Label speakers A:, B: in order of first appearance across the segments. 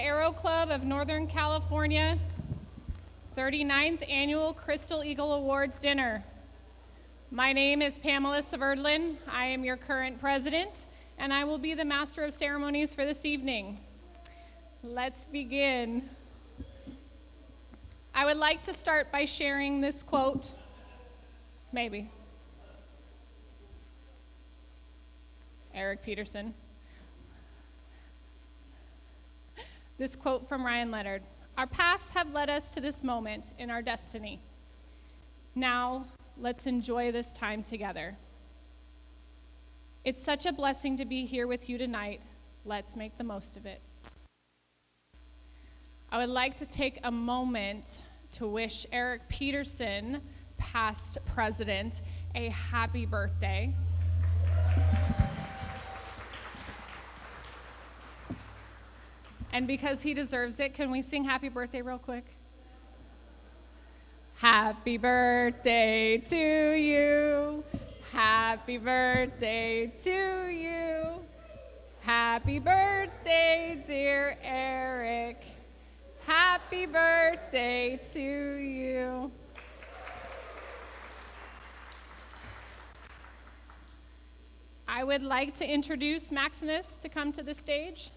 A: Aero Club of Northern California 39th Annual Crystal Eagle Awards Dinner. My name is Pamela Severdlin. I am your current president, and I will be the Master of Ceremonies for this evening. Let's begin. I would like to start by sharing this quote. Maybe. Eric Peterson. This quote from Ryan Leonard. Our pasts have led us to this moment in our destiny. Now, let's enjoy this time together. It's such a blessing to be here with you tonight. Let's make the most of it. I would like to take a moment to wish Eric Peterson, past president, a happy birthday. And because he deserves it, can we sing happy birthday real quick? Happy birthday to you. Happy birthday to you. Happy birthday, dear Eric. Happy birthday to you. I would like to introduce Maximus to come to the stage.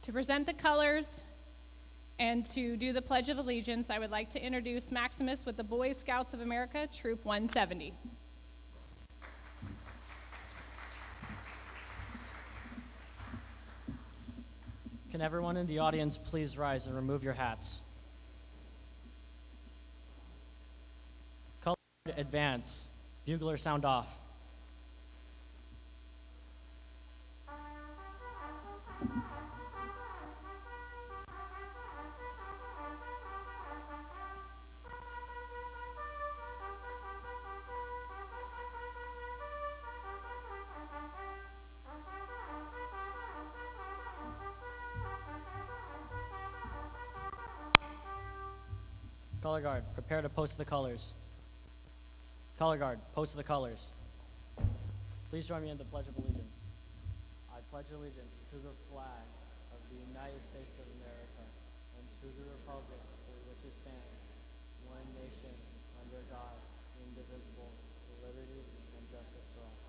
A: To present the colors and to do the Pledge of Allegiance, I would like to introduce Maximus with the Boy Scouts of America, Troop 170.
B: Can everyone in the audience please rise and remove your hats? Color guard advance. Bugler sound off. Color guard, prepare to post the colors. Color guard, post the colors. Please join me in the Pledge of Allegiance. I pledge allegiance to the flag of the United States of America and to the republic for which it stands, one nation, under God, indivisible, with liberty and justice for all.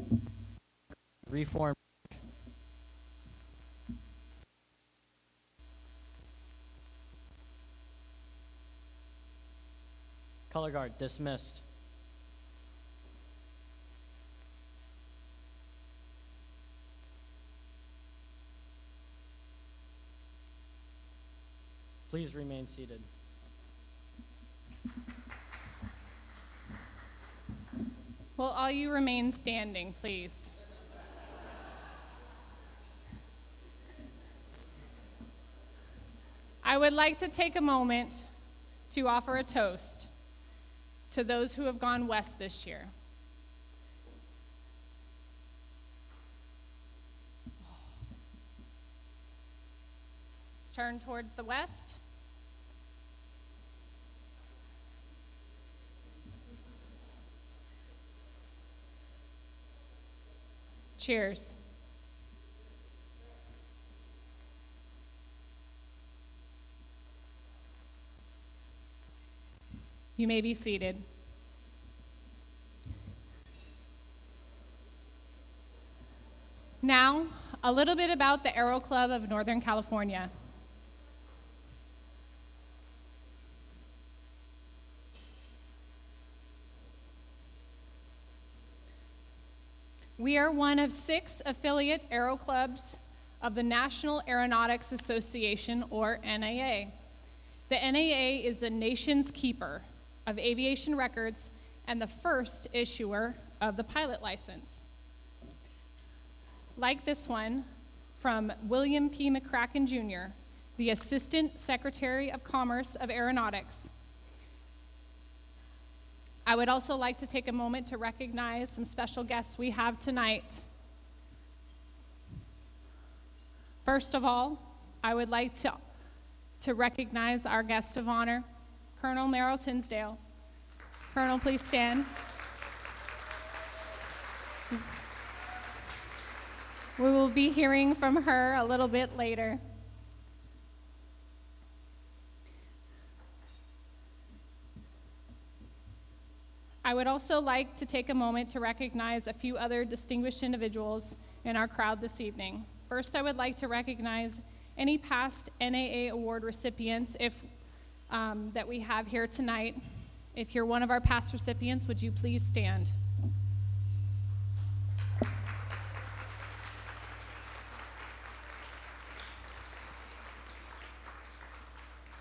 B: 2. Reform. Color guard, dismissed. Please remain seated.
A: Will all you remain standing, please? I would like to take a moment to offer a toast to those who have gone west this year. Let's turn towards the west. Cheers. You may be seated. Now, a little bit about the Aero Club of Northern California. We are one of 6 affiliate aero clubs of the National Aeronautics Association, or NAA. The NAA is the nation's keeper of aviation records and the first issuer of the pilot license. Like this one from William P. McCracken Jr., the Assistant Secretary of Commerce of Aeronautics. I would also like to take a moment to recognize some special guests we have tonight. First of all, I would like to recognize our guest of honor, Colonel Merryl Tengesdal. Colonel, please stand. We will be hearing from her a little bit later. I would also like to take a moment to recognize a few other distinguished individuals in our crowd this evening. First, I would like to recognize any past NAA award recipients that we have here tonight. If you're one of our past recipients, would you please stand?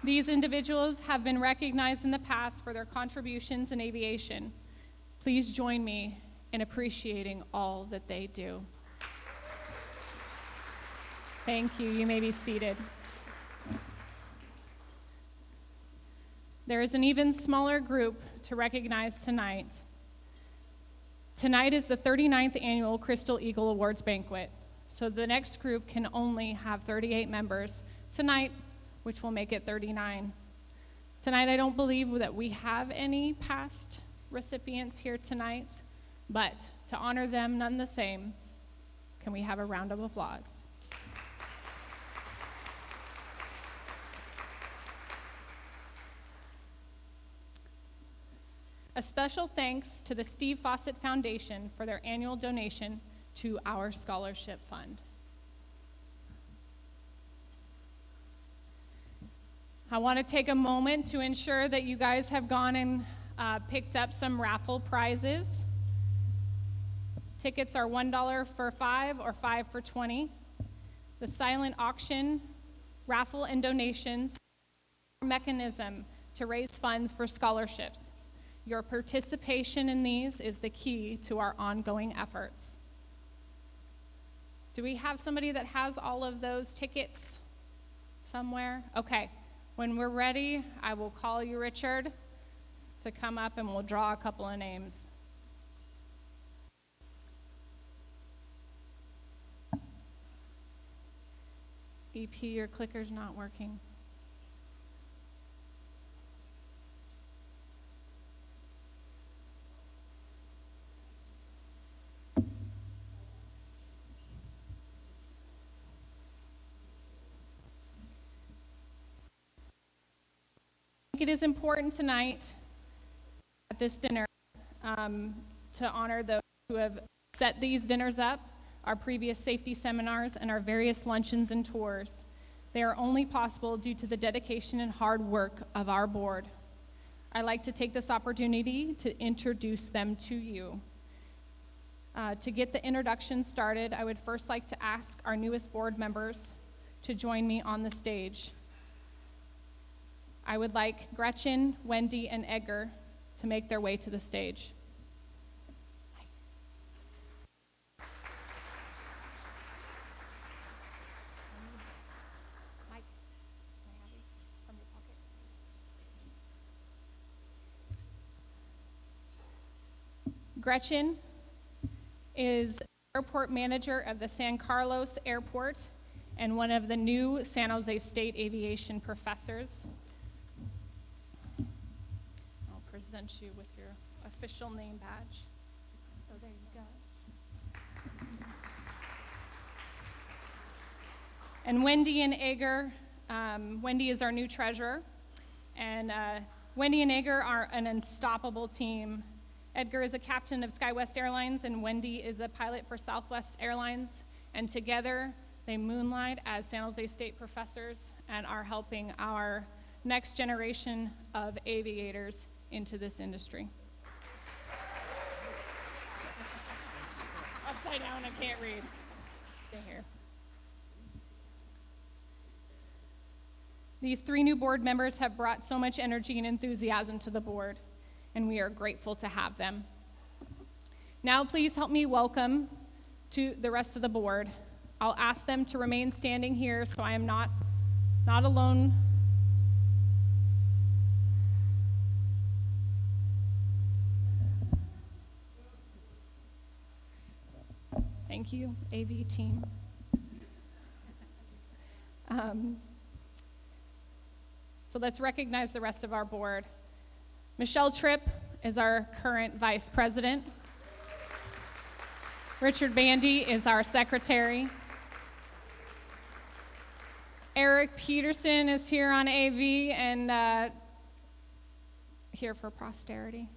A: These individuals have been recognized in the past for their contributions in aviation. Please join me in appreciating all that they do. Thank you. You may be seated. There is an even smaller group to recognize tonight. Tonight is the 39th Annual Crystal Eagle Awards Banquet, so the next group can only have 38 members tonight, which will make it 39. Tonight, I don't believe that we have any past recipients here tonight, but to honor them none the same, can we have a round of applause? A special thanks to the Steve Fawcett Foundation for their annual donation to our scholarship fund. I want to take a moment to ensure that you guys have gone and picked up some raffle prizes. Tickets are $1 for 5 or 5 for 20. The silent auction, raffle, and donations are a mechanism to raise funds for scholarships. Your participation in these is the key to our ongoing efforts. Do we have somebody that has all of those tickets somewhere? Okay. When we're ready, I will call you, Richard, to come up and we'll draw a couple of names. EP, your clicker's not working. It is important tonight at this dinner to honor those who have set these dinners up, our previous safety seminars, and our various luncheons and tours. They are only possible due to the dedication and hard work of our board. I'd like to take this opportunity to introduce them to you. To get the introduction started, I would first like to ask our newest board members to join me on the stage. I would like Gretchen, Wendy, and Edgar to make their way to the stage. Mike, can I have these from your pocket? Gretchen is airport manager of the San Carlos Airport and one of the new San Jose State aviation professors. Present you with your official name badge. So there you go. And Wendy and Edgar, Wendy is our new treasurer, and Wendy and Edgar are an unstoppable team. Edgar is a captain of SkyWest Airlines, and Wendy is a pilot for Southwest Airlines, and together they moonlight as San Jose State professors and are helping our next generation of aviators into this industry. Upside down, I can't read. Stay here. These three new board members have brought so much energy and enthusiasm to the board, and we are grateful to have them. Now please help me welcome to the rest of the board. I'll ask them to remain standing here so I am not alone. Thank you, AV team. So let's recognize the rest of our board. Michelle Tripp is our current vice president. Richard Bandy is our secretary. Eric Peterson is here on AV and here for posterity.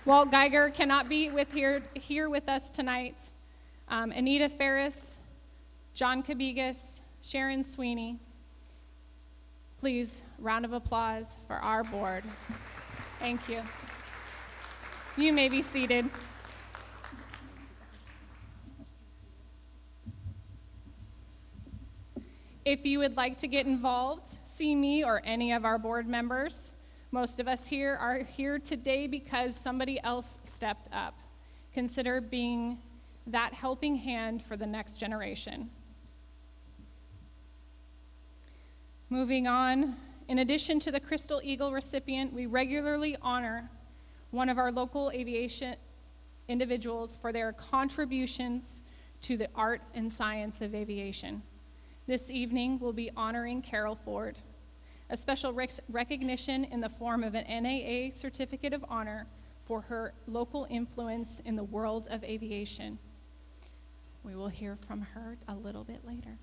A: Walt Geiger cannot be here with us tonight. Anita Ferris, John Cabigas, Sharon Sweeney. Please, round of applause for our board. Thank you. You may be seated. If you would like to get involved, see me or any of our board members. Most of us here are here today because somebody else stepped up. Consider being that helping hand for the next generation. Moving on, in addition to the Crystal Eagle recipient, we regularly honor one of our local aviation individuals for their contributions to the art and science of aviation. This evening, we'll be honoring Carol Ford, a special recognition in the form of an NAA Certificate of Honor for her local influence in the world of aviation. We will hear from her a little bit later.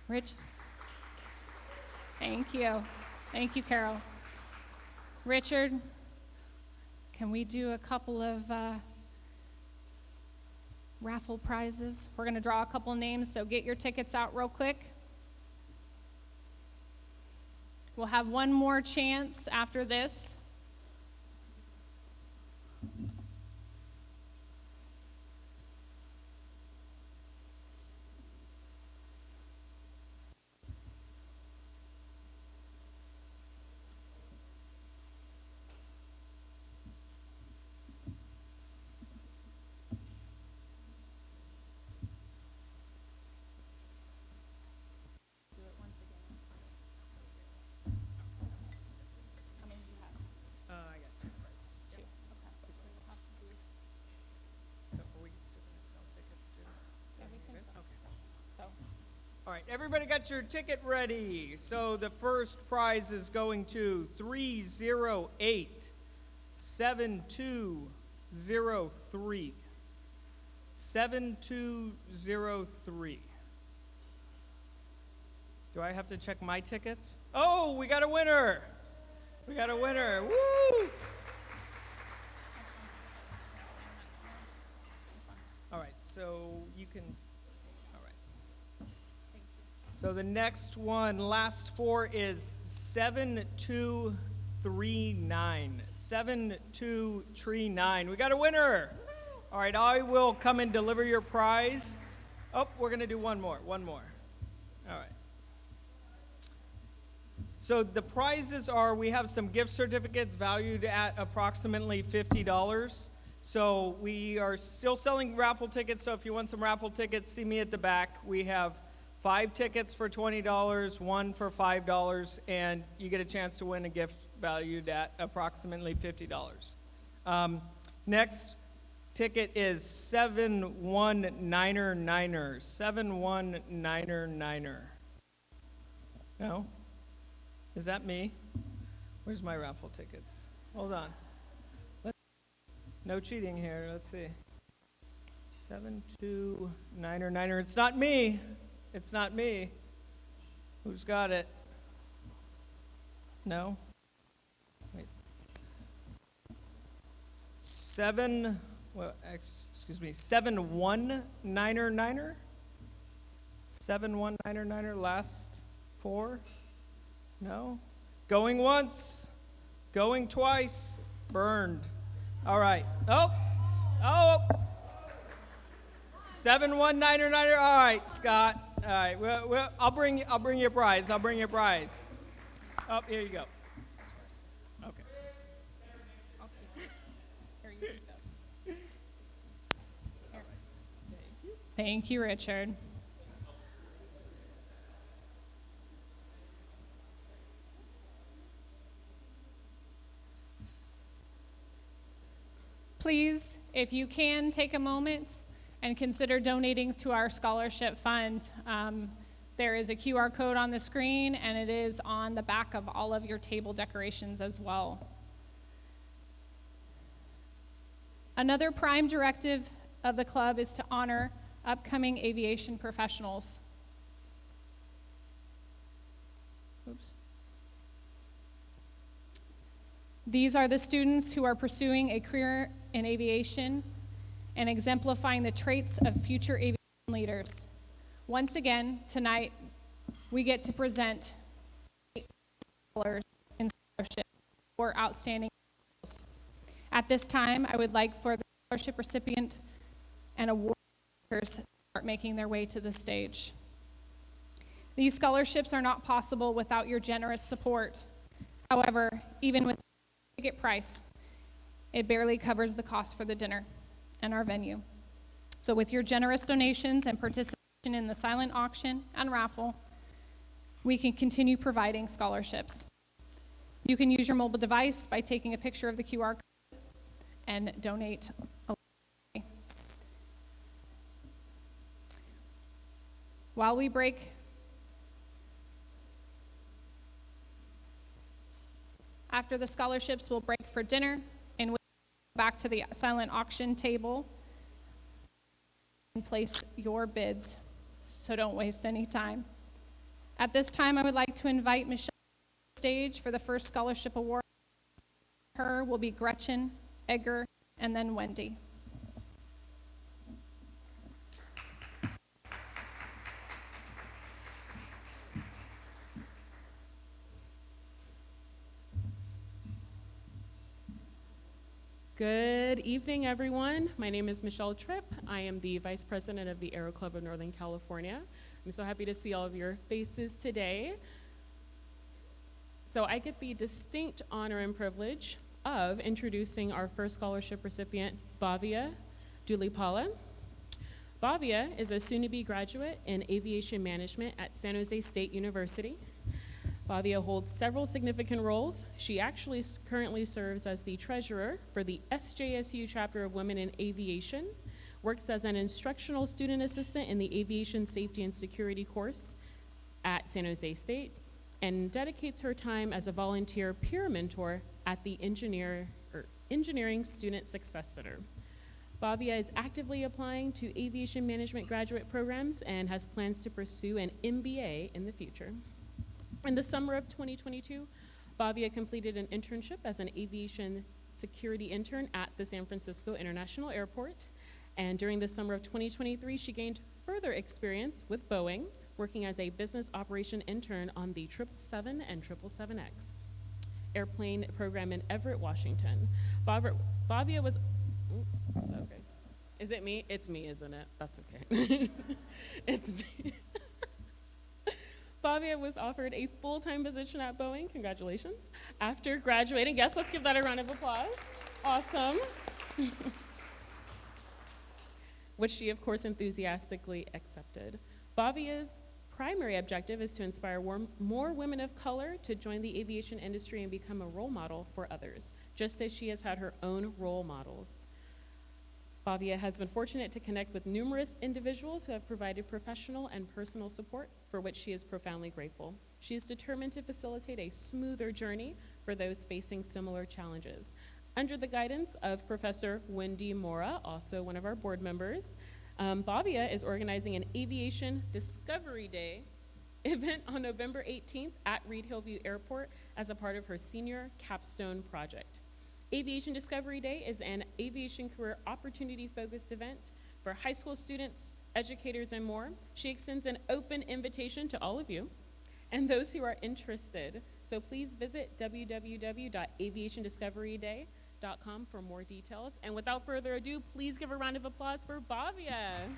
A: Rich, thank you. Thank you, Carol. Richard, can we do a couple of raffle prizes? We're gonna draw a couple names, so get your tickets out real quick. We'll have one more chance after this.
C: All right, everybody got your ticket ready. So the first prize is going to 308-7203. 7203. Do I have to check my tickets? Oh, we got a winner. We got a winner. Woo! All right, so you can. So the next one, last four, is 7239. 7239. We got a winner. All right, I will come and deliver your prize. Oh, we're going to do one more. All right. So the prizes are, we have some gift certificates valued at approximately $50. So we are still selling raffle tickets, so if you want some raffle tickets, see me at the back. We have 5 tickets for $20, 1 for $5, and you get a chance to win a gift valued at approximately $50. Next ticket is 7199er. 7199er. No? Is that me? Where's my raffle tickets? Hold on. No cheating here. Let's see. 7299er. It's not me. It's not me. Who's got it? No? Wait. 7199er? 7199er, last 4? No? Going once, going twice, burned. All right. Oh! 7199er. All right, Scott. All right. Well, I'll bring your prize. Oh, here you go. Okay.
A: Here, you take those. Thank you, Richard. Please, if you can, take a moment and consider donating to our scholarship fund. There is a QR code on the screen, and it is on the back of all of your table decorations as well. Another prime directive of the club is to honor upcoming aviation professionals. Oops. These are the students who are pursuing a career in aviation and exemplifying the traits of future aviation leaders. Once again, tonight, we get to present $8 in scholarship for outstanding individuals. At this time, I would like for the scholarship recipient and award makers to start making their way to the stage. These scholarships are not possible without your generous support. However, even with the ticket price, it barely covers the cost for the dinner and our venue. So with your generous donations and participation in the silent auction and raffle, we can continue providing scholarships. You can use your mobile device by taking a picture of the QR code and donate. While we break, after the scholarships, we'll break for dinner and we'll go back to the silent auction table and place your bids, so don't waste any time. At this time, I would like to invite Michelle to the stage for the first scholarship award. Her will be Gretchen, Edgar, and then Wendy.
D: Good evening, everyone. My name is Michelle Tripp. I am the Vice President of the Aero Club of Northern California. I'm so happy to see all of your faces today. So I get the distinct honor and privilege of introducing our first scholarship recipient, Bhavya Dhulipalla. Bhavya is a soon-to-be graduate in aviation management at San Jose State University. Bhavya holds several significant roles. She actually currently serves as the treasurer for the SJSU chapter of Women in Aviation, works as an instructional student assistant in the Aviation Safety and Security course at San Jose State, and dedicates her time as a volunteer peer mentor at the Engineering Student Success Center. Bhavya is actively applying to aviation management graduate programs and has plans to pursue an MBA in the future. In the summer of 2022, Bhavya completed an internship as an aviation security intern at the San Francisco International Airport. And during the summer of 2023, she gained further experience with Boeing, working as a business operation intern on the 777 and 777X airplane program in Everett, Washington. Bhavya was, is that okay? Is it me? It's me, isn't it? That's okay. It's me. Bhavya was offered a full-time position at Boeing, congratulations, after graduating. Yes, let's give that a round of applause. Awesome. Which she, of course, enthusiastically accepted. Bhavya's primary objective is to inspire more women of color to join the aviation industry and become a role model for others, just as she has had her own role models. Bhavya has been fortunate to connect with numerous individuals who have provided professional and personal support, for which she is profoundly grateful. She is determined to facilitate a smoother journey for those facing similar challenges. Under the guidance of Professor Wendy Mora, also one of our board members, Bhavya is organizing an Aviation Discovery Day event on November 18th at Reed Hillview Airport as a part of her senior capstone project. Aviation Discovery Day is an aviation career opportunity-focused event for high school students, educators, and more. She extends an open invitation to all of you and those who are interested. So please visit www.aviationdiscoveryday.com for more details. And without further ado, please give a round of applause for Bhavya.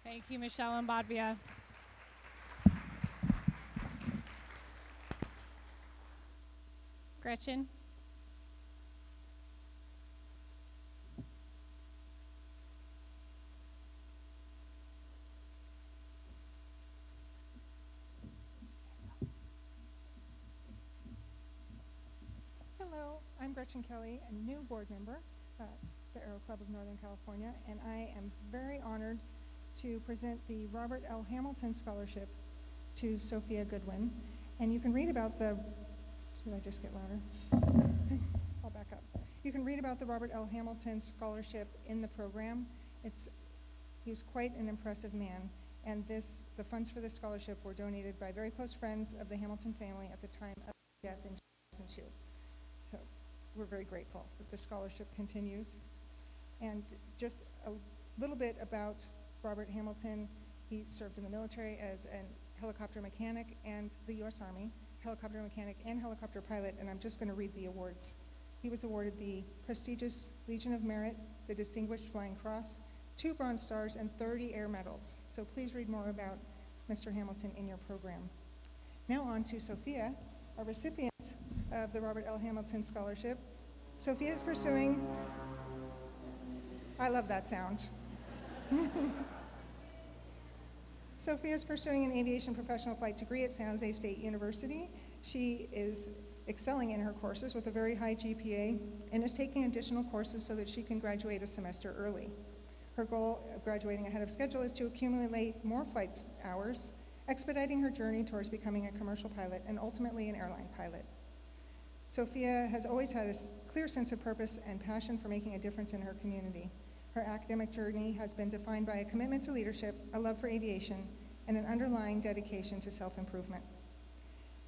A: Thank you, Michelle and Bhavya. Gretchen.
E: Hello, I'm Gretchen Kelly, a new board member at the Aero Club of Northern California, and I am very honored to present the Robert L. Hamilton Scholarship to Sofia Goodwin. And you can read about the, did I just get louder? I'll back up. You can read about the Robert L. Hamilton Scholarship in the program. He was quite an impressive man, and the funds for this scholarship were donated by very close friends of the Hamilton family at the time of his death in 2002. So we're very grateful that the scholarship continues. And just a little bit about Robert Hamilton. He served in the military as a helicopter mechanic and the U.S. Army, helicopter mechanic and helicopter pilot, and I'm just going to read the awards. He was awarded the prestigious Legion of Merit, the Distinguished Flying Cross, 2 Bronze Stars, and 30 Air Medals. So please read more about Mr. Hamilton in your program. Now on to Sophia, a recipient of the Robert L. Hamilton Scholarship. Sophia is pursuing, I love that sound. Sophia is pursuing an aviation professional flight degree at San Jose State University. She is excelling in her courses with a very high GPA and is taking additional courses so that she can graduate a semester early. Her goal of graduating ahead of schedule is to accumulate more flight hours, expediting her journey towards becoming a commercial pilot and ultimately an airline pilot. Sophia has always had a clear sense of purpose and passion for making a difference in her community. Her academic journey has been defined by a commitment to leadership, a love for aviation, and an underlying dedication to self-improvement.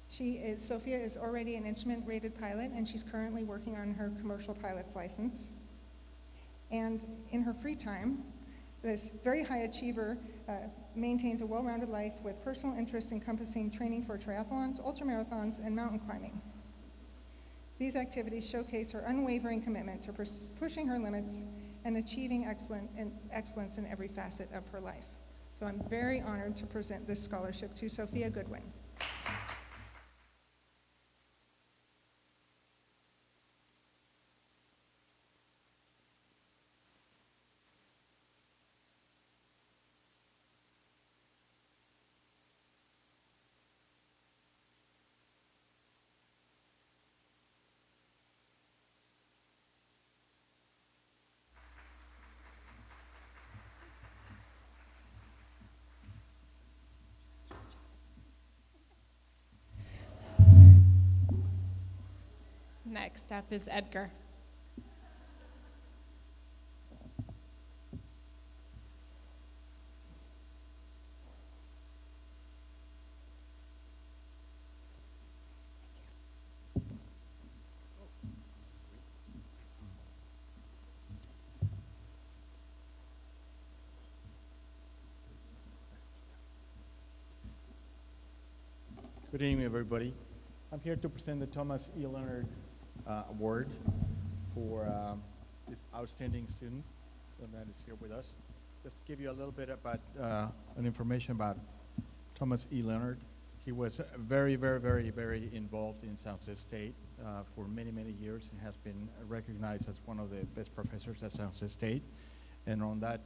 E: Sophia is already an instrument-rated pilot, and she's currently working on her commercial pilot's license. And in her free time, this very high achiever maintains a well-rounded life with personal interests encompassing training for triathlons, ultramarathons, and mountain climbing. These activities showcase her unwavering commitment to pushing her limits and achieving excellence in every facet of her life. So I'm very honored to present this scholarship to Sofia Goodwin.
A: Next up is Edgar.
F: Good evening, everybody. I'm here to present the Thomas E. Leonard Award for this outstanding student that is here with us. Just to give you a little bit about an information about Thomas E. Leonard. He was very, very, very, very involved in San Jose State for many, many years and has been recognized as one of the best professors at San Jose State. And on that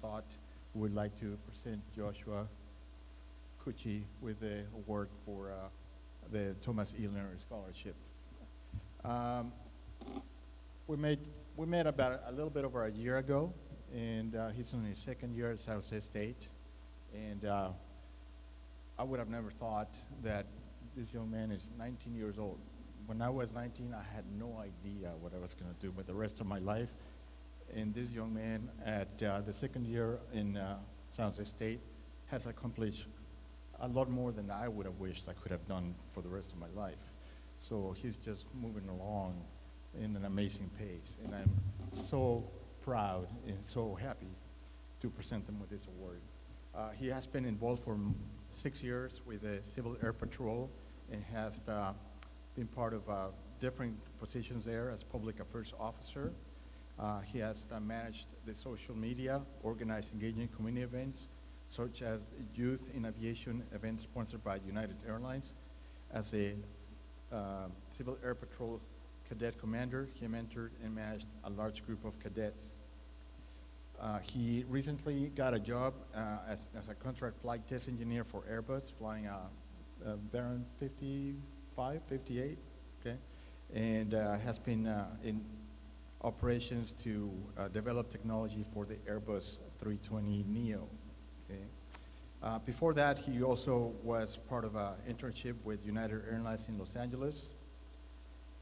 F: thought, we would like to present Joshua Cucci with the award for the Thomas E. Leonard Scholarship. We met about a little bit over a year ago, and he's in his second year at San Jose State. And I would have never thought that this young man is 19 years old. When I was 19, I had no idea what I was going to do with the rest of my life. And this young man at the second year in San Jose State has accomplished a lot more than I would have wished I could have done for the rest of my life. So he's just moving along in an amazing pace. And I'm so proud and so happy to present him with this award. He has been involved for 6 years with the Civil Air Patrol and has been part of different positions there as public affairs officer. He has managed the social media, organized engaging community events, such as Youth in Aviation event sponsored by United Airlines. As a Civil Air Patrol cadet commander, he mentored and managed a large group of cadets. He recently got a job as a contract flight test engineer for Airbus, flying a Baron 55, 58, okay? And has been in operations to develop technology for the Airbus 320 Neo, okay? Before that, he also was part of an internship with United Airlines in Los Angeles,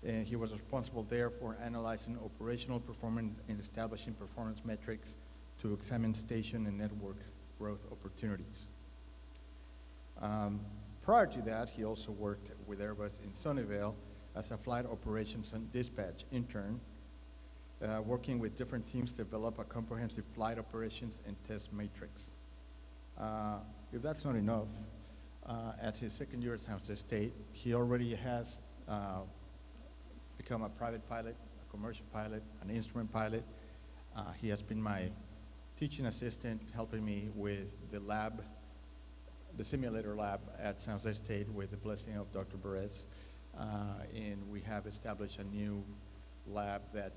F: and he was responsible there for analyzing operational performance and establishing performance metrics to examine station and network growth opportunities. Prior to that, he also worked with Airbus in Sunnyvale as a flight operations and dispatch intern, working with different teams to develop a comprehensive flight operations and test matrix. If that's not enough, at his second year at San Jose State, he already has become a private pilot, a commercial pilot, an instrument pilot. He has been my teaching assistant, helping me with the lab, the simulator lab at San Jose State with the blessing of Dr. Perez. And we have established a new lab that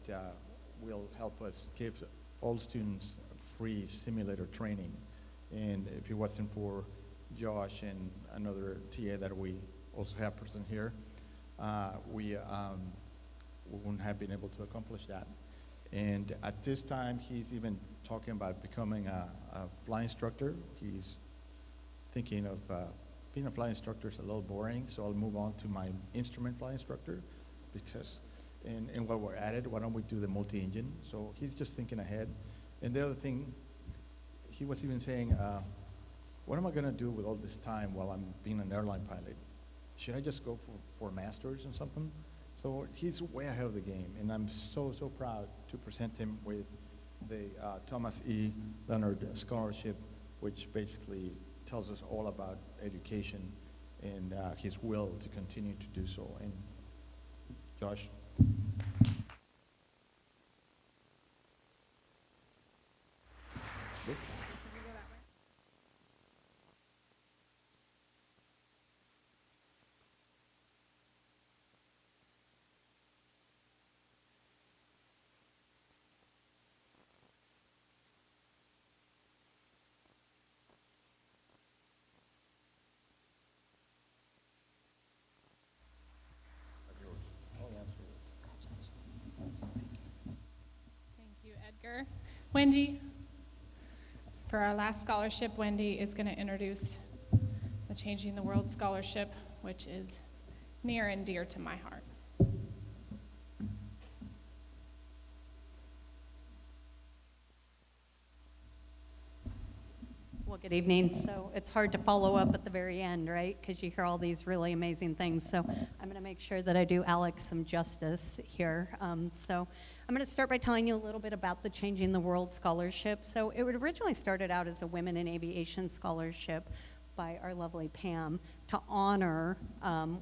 F: will help us give all students free simulator training. And if it wasn't for Josh and another TA that we also have present here, we wouldn't have been able to accomplish that. And at this time, he's even talking about becoming a flight instructor. He's thinking of being a flight instructor is a little boring, so I'll move on to my instrument flight instructor because, and while we're at it, why don't we do the multi-engine? So he's just thinking ahead. And the other thing, he was even saying, what am I gonna do with all this time while I'm being an airline pilot? Should I just go for a master's or something? So he's way ahead of the game, and I'm so proud to present him with the Thomas E. Leonard Scholarship, which basically tells us all about education and his will to continue to do so. And Josh? Good.
A: Thank you, Edgar. Wendy, for our last scholarship, Wendy is going to introduce the Changing the World Scholarship, which is near and dear to my heart.
G: Well, good evening. So it's hard to follow up at the very end, right? Because you hear all these really amazing things. So I'm going to make sure that I do Alex some justice here. So I'm going to start by telling you a little bit about the Changing the World Scholarship. So it originally started out as a Women in Aviation Scholarship by our lovely Pam to honor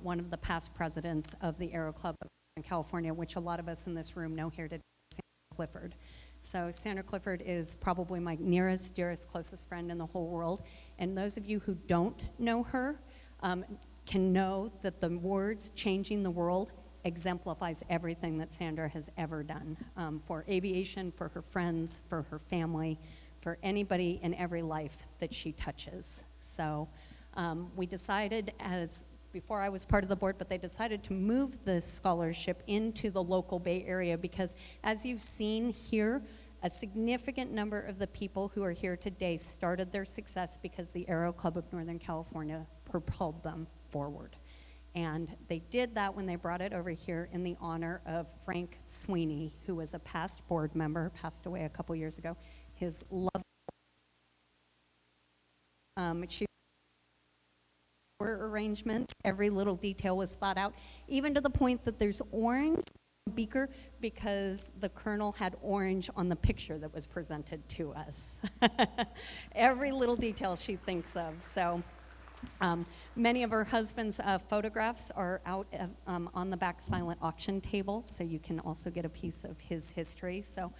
G: one of the past presidents of the Aero Club in California, which a lot of us in this room know here today, Sandra Clifford. So Sandra Clifford is probably my nearest, dearest, closest friend in the whole world. And those of you who don't know her can know that the words changing the world exemplifies everything that Sandra has ever done for aviation, for her friends, for her family, for anybody in every life that she touches. So we decided before I was part of the board, but they decided to move this scholarship into the local Bay Area because, as you've seen here, a significant number of the people who are here today started their success because the Aero Club of Northern California propelled them forward. And they did that when they brought it over here in the honor of Frank Sweeney, who was a past board member, passed away a couple years ago. His love arrangement, every little detail was thought out, even to the point that there's orange beaker because the colonel had orange on the picture that was presented to us. Every little detail she thinks of. So Many of her husband's photographs are out on the back silent auction table, so you can also get a piece of his history. So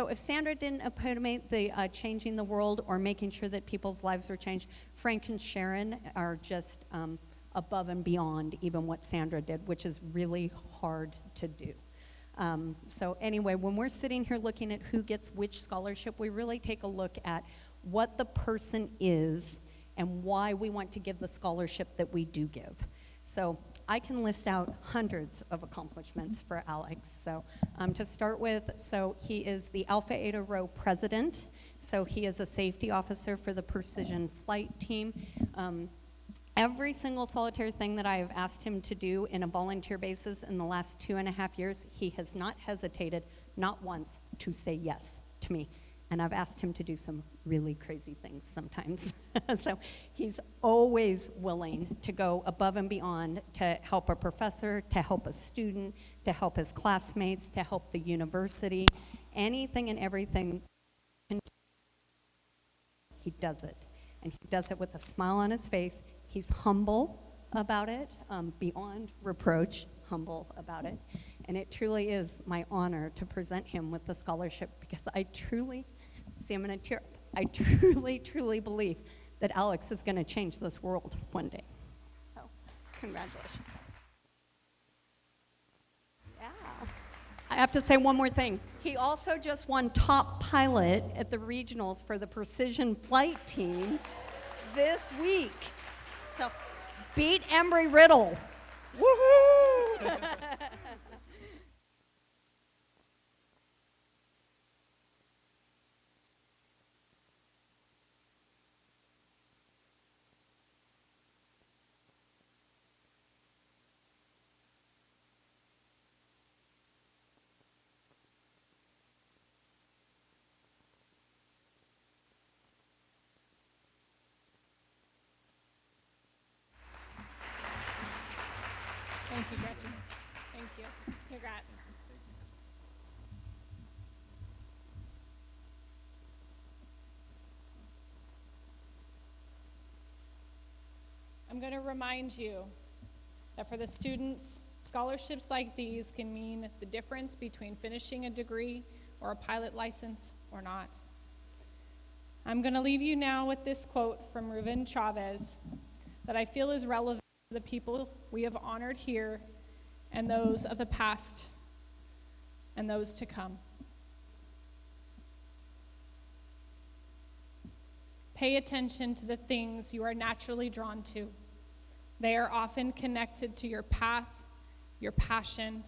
G: if Sandra didn't epitomize the changing the world or making sure that people's lives were changed, Frank and Sharon are just above and beyond even what Sandra did, which is really hard to do. So anyway, when we're sitting here looking at who gets which scholarship, we really take a look at what the person is and why we want to give the scholarship that we do give. So I can list out hundreds of accomplishments for Alex. So to start with, so he is the Alpha Eta Rho president. So he is a safety officer for the Precision Flight Team. Every single solitary thing that I have asked him to do in a volunteer basis in the last 2.5 years, he has not hesitated, not once, to say yes to me. And I've asked him to do some really crazy things sometimes. So he's always willing to go above and beyond to help a professor, to help a student, to help his classmates, to help the university, anything and everything. He does it. And he does it with a smile on his face. He's humble about it, beyond reproach, humble about it. And it truly is my honor to present him with the scholarship because I truly, see, I'm going to tear up. I truly, truly believe that Alex is going to change this world one day. So, congratulations. Yeah. I have to say one more thing. He also just won top pilot at the regionals for the Precision Flight Team this week. So, beat Embry-Riddle. Woohoo!
A: Thank you, Gretchen. Thank you. Congrats. I'm going to remind you that for the students, scholarships like these can mean the difference between finishing a degree or a pilot license or not. I'm going to leave you now with this quote from Ruben Chavez that I feel is relevant to the people we have honored here and those of the past and those to come. Pay attention to the things you are naturally drawn to. They are often connected to your path, your passion,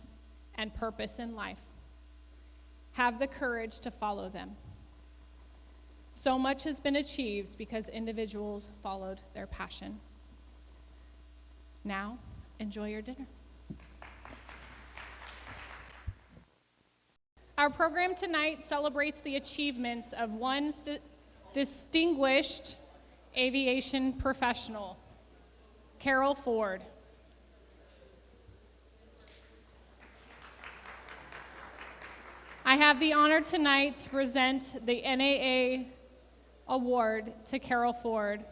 A: and purpose in life. Have the courage to follow them. So much has been achieved because individuals followed their passion. Now, enjoy your dinner. Our program tonight celebrates the achievements of one distinguished aviation professional, Carol Ford. I have the honor tonight to present the NAA Award to Carol Ford.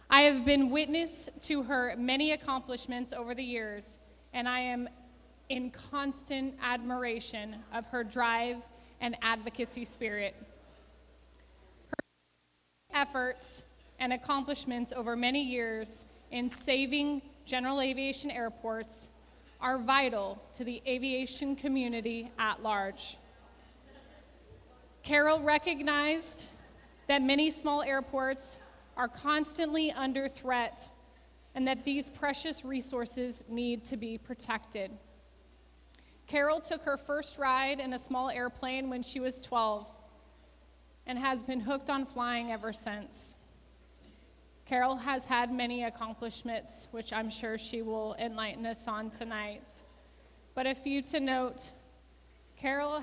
A: I have been witness to her many accomplishments over the years, and I am in constant admiration of her drive and advocacy spirit. Her efforts and accomplishments over many years in saving general aviation airports are vital to the aviation community at large. Carol recognized that many small airports are constantly under threat and that these precious resources need to be protected. Carol took her first ride in a small airplane when she was 12 and has been hooked on flying ever since. Carol has had many accomplishments, which I'm sure she will enlighten us on tonight. But a few to note, Carol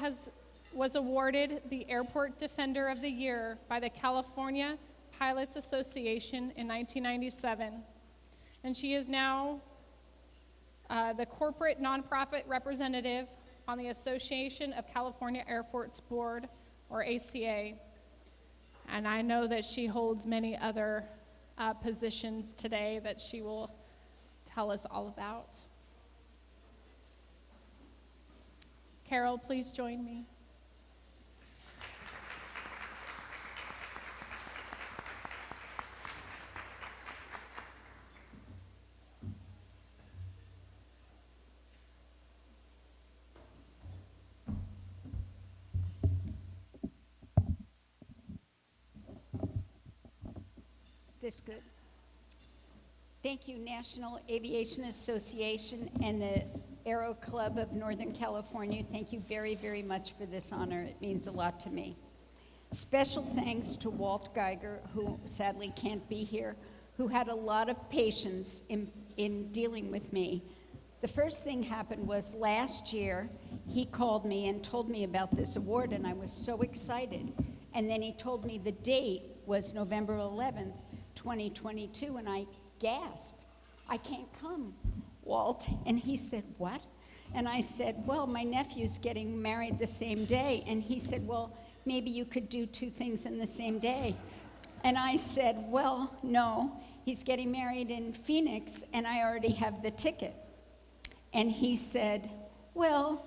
A: was awarded the Airport Defender of the Year by the California Pilots Association in 1997. And she is now the corporate nonprofit representative on the Association of California Airports Board, or ACA. And I know that she holds many other positions today that she will tell us all about. Carol, please join me.
H: Is this good? Thank you, National Aviation Association and the Aero Club of Northern California. Thank you very, very much for this honor. It means a lot to me. Special thanks to Walt Geiger, who sadly can't be here, who had a lot of patience in dealing with me. The first thing happened was last year, he called me and told me about this award, and I was so excited. And then he told me the date was November 11th, 2022, and I gasped. I can't come, Walt. And he said, what? And I said, well, my nephew's getting married the same day. And he said, well, maybe you could do two things in the same day. And I said, well, no, he's getting married in Phoenix, and I already have the ticket. And he said, well,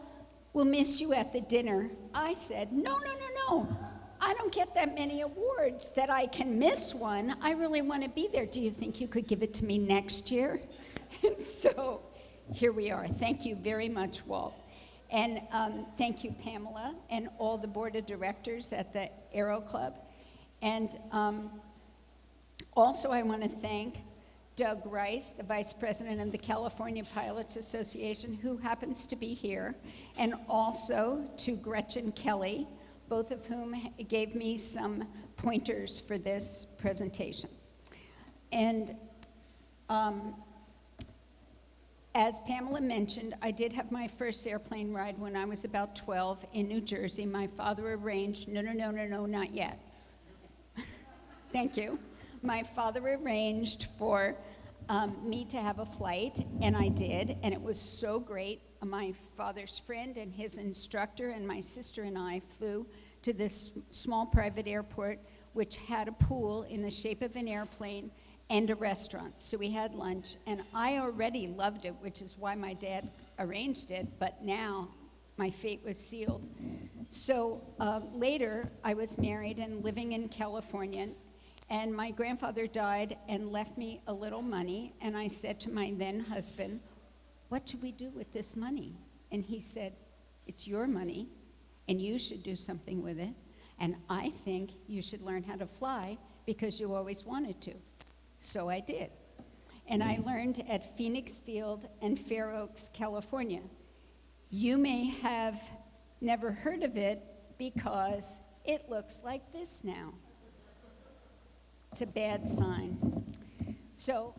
H: we'll miss you at the dinner. I said, no. I don't get that many awards that I can miss one. I really want to be there. Do you think you could give it to me next year? And so here we are. Thank you very much, Walt. And thank you, Pamela, and all the board of directors at the Aero Club. And also I want to thank Doug Rice, the vice president of the California Pilots Association, who happens to be here, and also to Gretchen Kelly, both of whom gave me some pointers for this presentation. And as Pamela mentioned, I did have my first airplane ride when I was about 12 in New Jersey. My father arranged, no, not yet. Thank you. My father arranged for me to have a flight, and I did, and it was so great. My father's friend and his instructor and my sister and I flew to this small private airport which had a pool in the shape of an airplane and a restaurant. So we had lunch, and I already loved it, which is why my dad arranged it, but now my fate was sealed. So later, I was married and living in California, and my grandfather died and left me a little money, and I said to my then husband, what should we do with this money? And he said, it's your money, and you should do something with it, and I think you should learn how to fly because you always wanted to. So I did. And I learned at Phoenix Field and Fair Oaks, California. You may have never heard of it because it looks like this now. It's a bad sign. So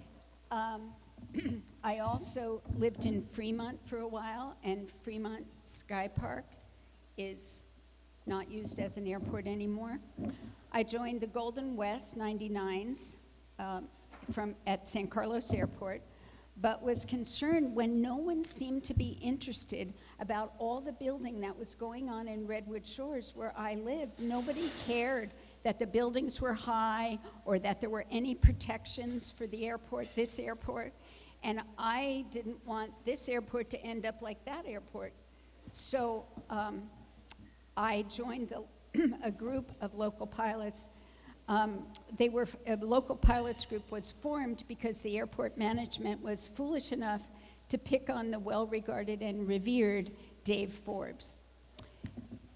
H: I also lived in Fremont for a while, and Fremont Sky Park is not used as an airport anymore. I joined the Golden West 99s at San Carlos Airport, but was concerned when no one seemed to be interested about all the building that was going on in Redwood Shores where I lived. Nobody cared that the buildings were high or that there were any protections for the airport, this airport. And I didn't want this airport to end up like that airport. So I joined a group of local pilots. A local pilots group was formed because the airport management was foolish enough to pick on the well-regarded and revered Dave Forbes.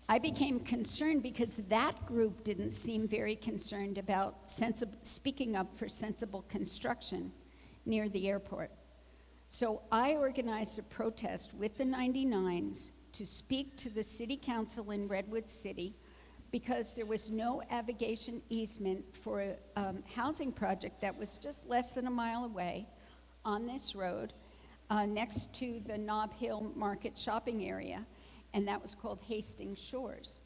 H: I became concerned because that group didn't seem very concerned about speaking up for sensible construction near the airport. So I organized a protest with the 99s to speak to the city council in Redwood City because there was no navigation easement for a housing project that was just less than a mile away on this road next to the Nob Hill Market shopping area, and that was called Hastings Shores.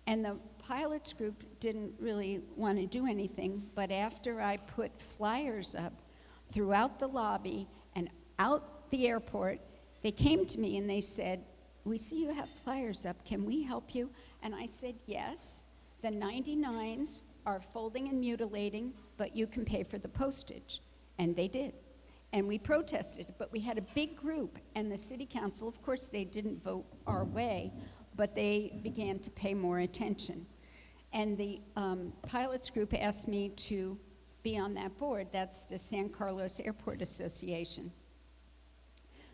H: And the pilots group didn't really want to do anything, but after I put flyers up throughout the lobby and out the airport, they came to me and they said, we see you have flyers up, can we help you? And I said, yes. The 99s are folding and mutilating, but you can pay for the postage. And they did. And we protested, but we had a big group, and the city council, of course, they didn't vote our way, but they began to pay more attention. And the pilots group asked me to be on that board. That's the San Carlos Airport Association.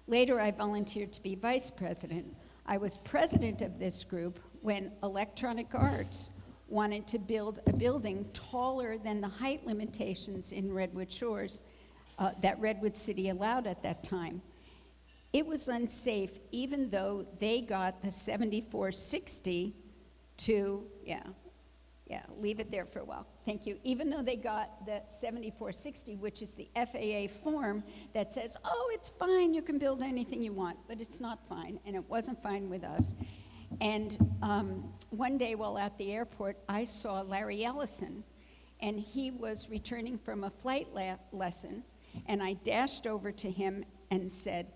H: Later, I volunteered to be vice president. I was president of this group when Electronic Arts wanted to build a building taller than the height limitations in Redwood Shores that Redwood City allowed at that time. It was unsafe, even though they got the 7460 to, leave it there for a while. Thank you. Even though they got the 7460, which is the FAA form that says, oh, it's fine, you can build anything you want, but it's not fine, and it wasn't fine with us. And one day while at the airport, I saw Larry Ellison, and he was returning from a flight lesson, and I dashed over to him and said,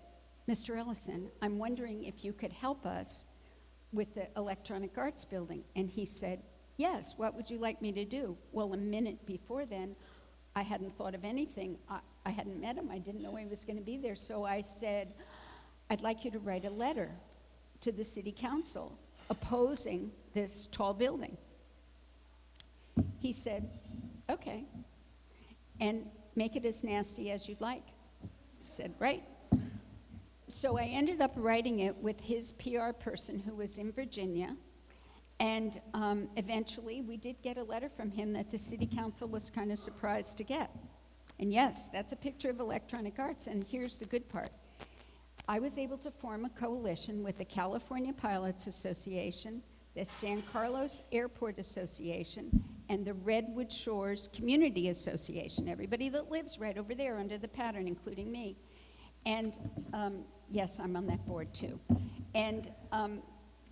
H: Mr. Ellison, I'm wondering if you could help us with the Electronic Arts building. And he said, yes, what would you like me to do? Well, a minute before then, I hadn't thought of anything. I hadn't met him. I didn't know he was going to be there. So I said, I'd like you to write a letter to the city council opposing this tall building. He said, okay, and make it as nasty as you'd like. I said, right. So I ended up writing it with his PR person who was in Virginia, and eventually we did get a letter from him that the city council was kind of surprised to get. And yes, that's a picture of Electronic Arts, and here's the good part. I was able to form a coalition with the California Pilots Association, the San Carlos Airport Association, and the Redwood Shores Community Association, everybody that lives right over there under the pattern, including me. And yes, I'm on that board too. And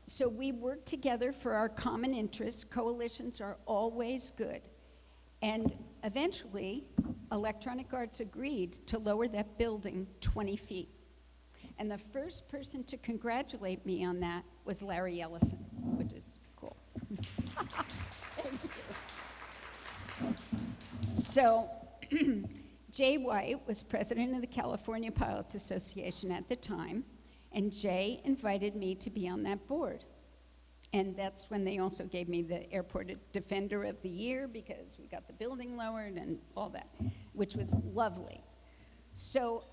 H: so we work together for our common interests. Coalitions are always good. And eventually, Electronic Arts agreed to lower that building 20 feet. And the first person to congratulate me on that was Larry Ellison, which is cool. Thank you. So, Jay White was president of the California Pilots Association at the time, and Jay invited me to be on that board. And that's when they also gave me the Airport Defender of the Year because we got the building lowered and all that, which was lovely. So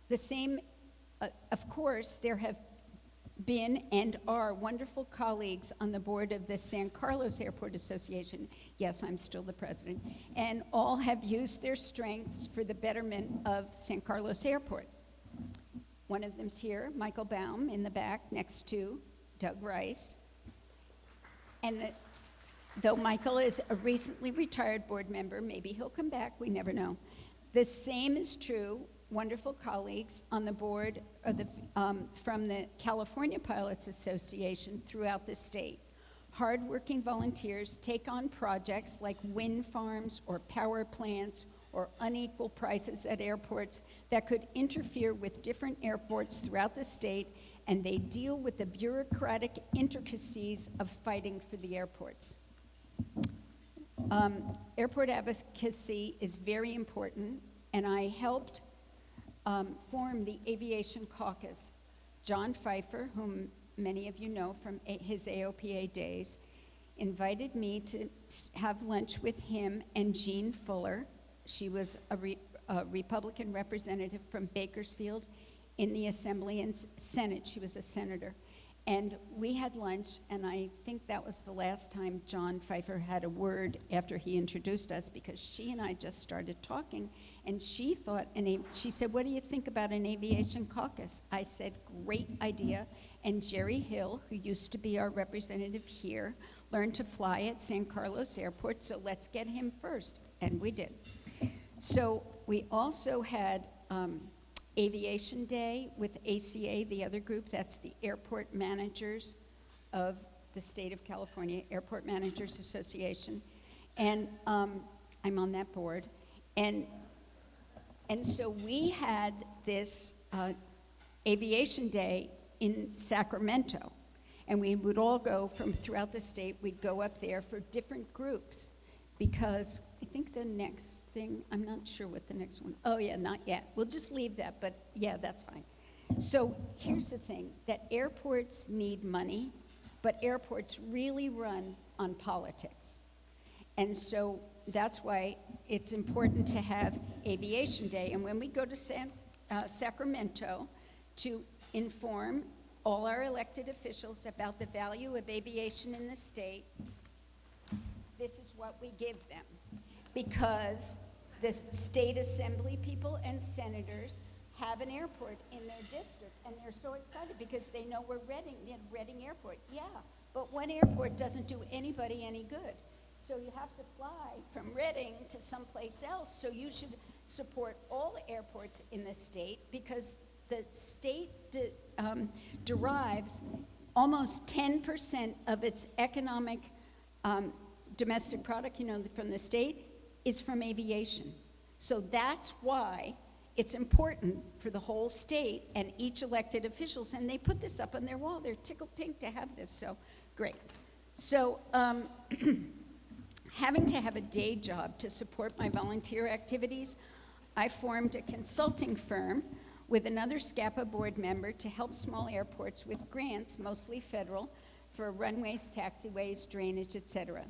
H: the same, of course, there have been and are wonderful colleagues on the board of the San Carlos Airport Association. Yes, I'm still the president. And all have used their strengths for the betterment of San Carlos Airport. One of them's here, Michael Baum, in the back next to Doug Rice. And though Michael is a recently retired board member, maybe he'll come back, we never know. The same is true, wonderful colleagues on the board of from the California Pilots Association throughout the state. Hardworking volunteers take on projects like wind farms or power plants or unequal prices at airports that could interfere with different airports throughout the state, and they deal with the bureaucratic intricacies of fighting for the airports. Airport advocacy is very important, and I helped form the Aviation Caucus. John Pfeiffer, whom many of you know from his AOPA days, invited me to have lunch with him and Jean Fuller. She was a Republican representative from Bakersfield in the Assembly and Senate. She was a senator. And we had lunch, and I think that was the last time John Pfeiffer had a word after he introduced us, because she and I just started talking, and she thought, she said, what do you think about an aviation caucus? I said, great idea. And Jerry Hill, who used to be our representative here, learned to fly at San Carlos Airport, so let's get him first. And we did. So we also had Aviation Day with ACA, the other group. That's the airport managers of the state of California, Airport Managers Association. And I'm on that board. And so we had this Aviation Day in Sacramento. And we would all go from throughout the state. We'd go up there for different groups. because I think the next thing, I'm not sure what the next one, oh yeah, not yet. We'll just leave that, but yeah, that's fine. So here's the thing, that airports need money, but airports really run on politics. And so that's why it's important to have Aviation Day. And when we go to Sacramento to inform all our elected officials about the value of aviation in the state, this is what we give them. Because the state assembly people and senators have an airport in their district, and they're so excited because they know we're Reading Airport. Yeah, but one airport doesn't do anybody any good. So you have to fly from Reading to someplace else. So you should support all airports in the state, because the state derives almost 10% of its economic domestic product, from the state, is from aviation. So that's why it's important for the whole state and each elected officials, and they put this up on their wall. They're tickled pink to have this, so great. So having to have a day job to support my volunteer activities, I formed a consulting firm with another SCAPA board member to help small airports with grants, mostly federal, for runways, taxiways, drainage, etc.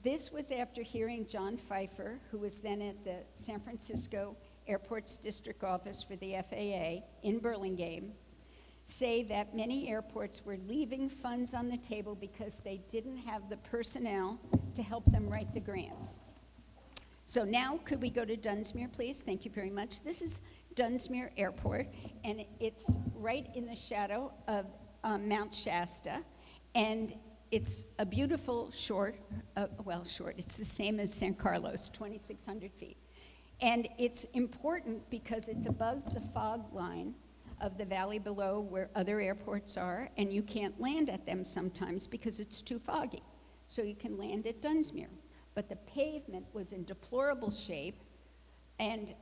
H: This was after hearing John Pfeiffer, who was then at the San Francisco Airports District Office for the FAA in Burlingame, say that many airports were leaving funds on the table because they didn't have the personnel to help them write the grants. So now, could we go to Dunsmuir, please? Thank you very much. This is Dunsmuir Airport, and it's right in the shadow of Mount Shasta, and it's a beautiful short, it's the same as San Carlos, 2,600 feet. And it's important because it's above the fog line of the valley below where other airports are, and you can't land at them sometimes because it's too foggy. So you can land at Dunsmuir. But the pavement was in deplorable shape, and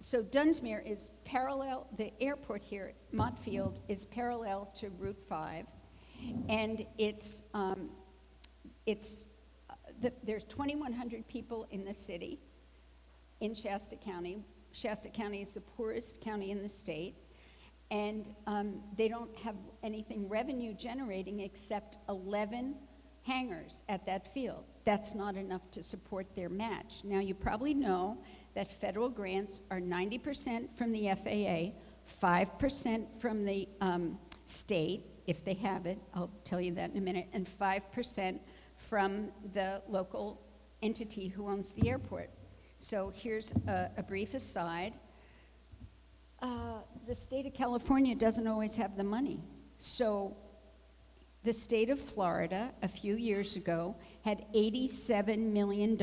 H: so Dunsmuir is parallel, the airport here, Mottfield, is parallel to Route 5, and there's 2,100 people in the city, in Shasta County. Shasta County is the poorest county in the state, and they don't have anything revenue generating except 11 hangars at that field. That's not enough to support their match. Now, you probably know that federal grants are 90% from the FAA, 5% from the state, if they have it, I'll tell you that in a minute, and 5% from the local entity who owns the airport. So here's a brief aside. The state of California doesn't always have the money. So the state of Florida, a few years ago, had $87 million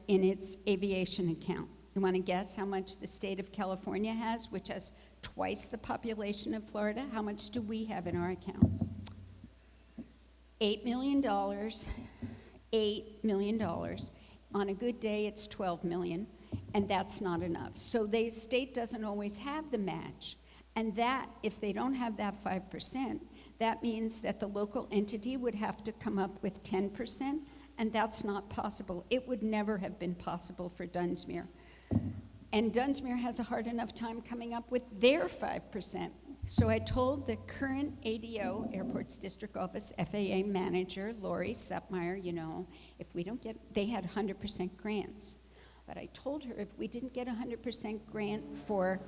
H: in its aviation account. You want to guess how much the state of California has, which has twice the population of Florida? How much do we have in our account? $8 million. $8 million. On a good day, it's 12 million, and that's not enough. So the state doesn't always have the match, and that, if they don't have that 5%, that means that the local entity would have to come up with 10%, and that's not possible. It would never have been possible for Dunsmuir. And Dunsmuir has a hard enough time coming up with their 5%. So I told the current ADO, Airports District Office, FAA manager, Lori Suppmeyer, if we don't get, they had 100% grants. But I told her if we didn't get 100% grant for,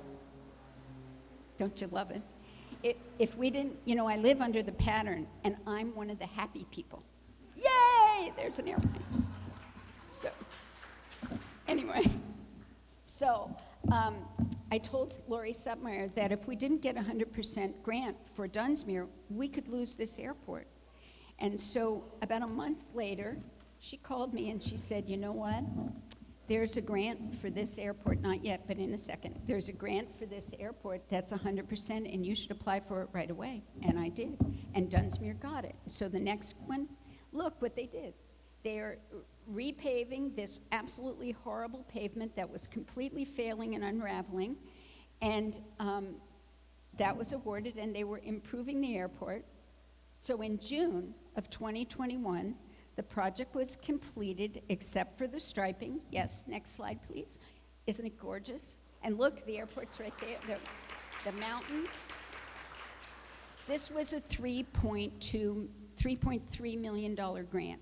H: don't you love it? If we didn't, I live under the pattern, and I'm one of the happy people. Yay, there's an airplane. So, anyway, I told Lori Suppmeyer that if we didn't get 100% grant for Dunsmuir, we could lose this airport. And so about a month later, she called me and she said, you know what? There's a grant for this airport, not yet, but in a second. There's a grant for this airport that's 100%, and you should apply for it right away. And I did, and Dunsmuir got it. So the next one, look what they did. They're repaving this absolutely horrible pavement that was completely failing and unraveling, and that was awarded, and they were improving the airport. So in June of 2021, The project was completed except for the striping. Yes, next slide, please. Isn't it gorgeous? And look, the airport's right there, the mountain. This was a $3.3 million grant.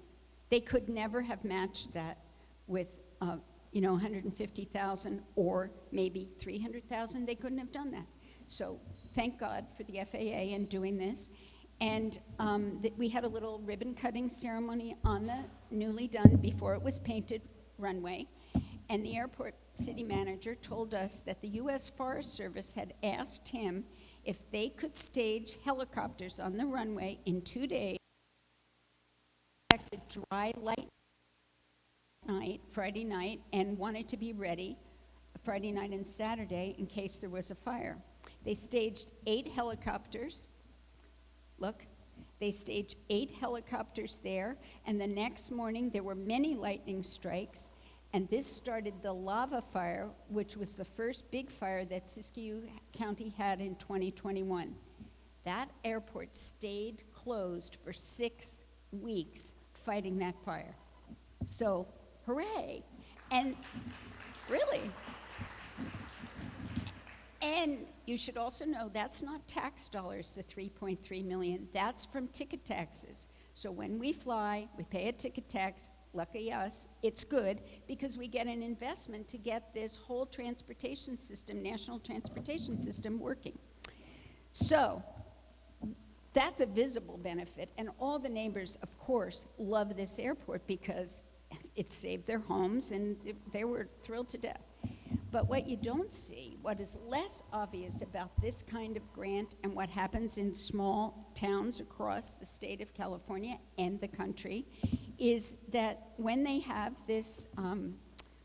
H: They could never have matched that with, 150,000 or maybe 300,000. They couldn't have done that. So thank God for the FAA in doing this. And we had a little ribbon cutting ceremony on the newly done, before it was painted, runway. And the airport city manager told us that the U.S. Forest Service had asked him if they could stage helicopters on the runway in 2 days, expected dry light night, Friday night, and wanted to be ready Friday night and Saturday in case there was a fire. They staged 8 helicopters. Look, they staged 8 helicopters there, and the next morning there were many lightning strikes, and this started the lava fire, which was the first big fire that Siskiyou County had in 2021. That airport stayed closed for 6 weeks fighting that fire. So, hooray. And really. And you should also know that's not tax dollars, the 3.3 million. That's from ticket taxes. So when we fly, we pay a ticket tax. Lucky us, it's good because we get an investment to get this whole transportation system, national transportation system, working. So that's a visible benefit, and all the neighbors, of course, love this airport because it saved their homes, and they were thrilled to death. But what you don't see, what is less obvious about this kind of grant and what happens in small towns across the state of California and the country, is that when they have this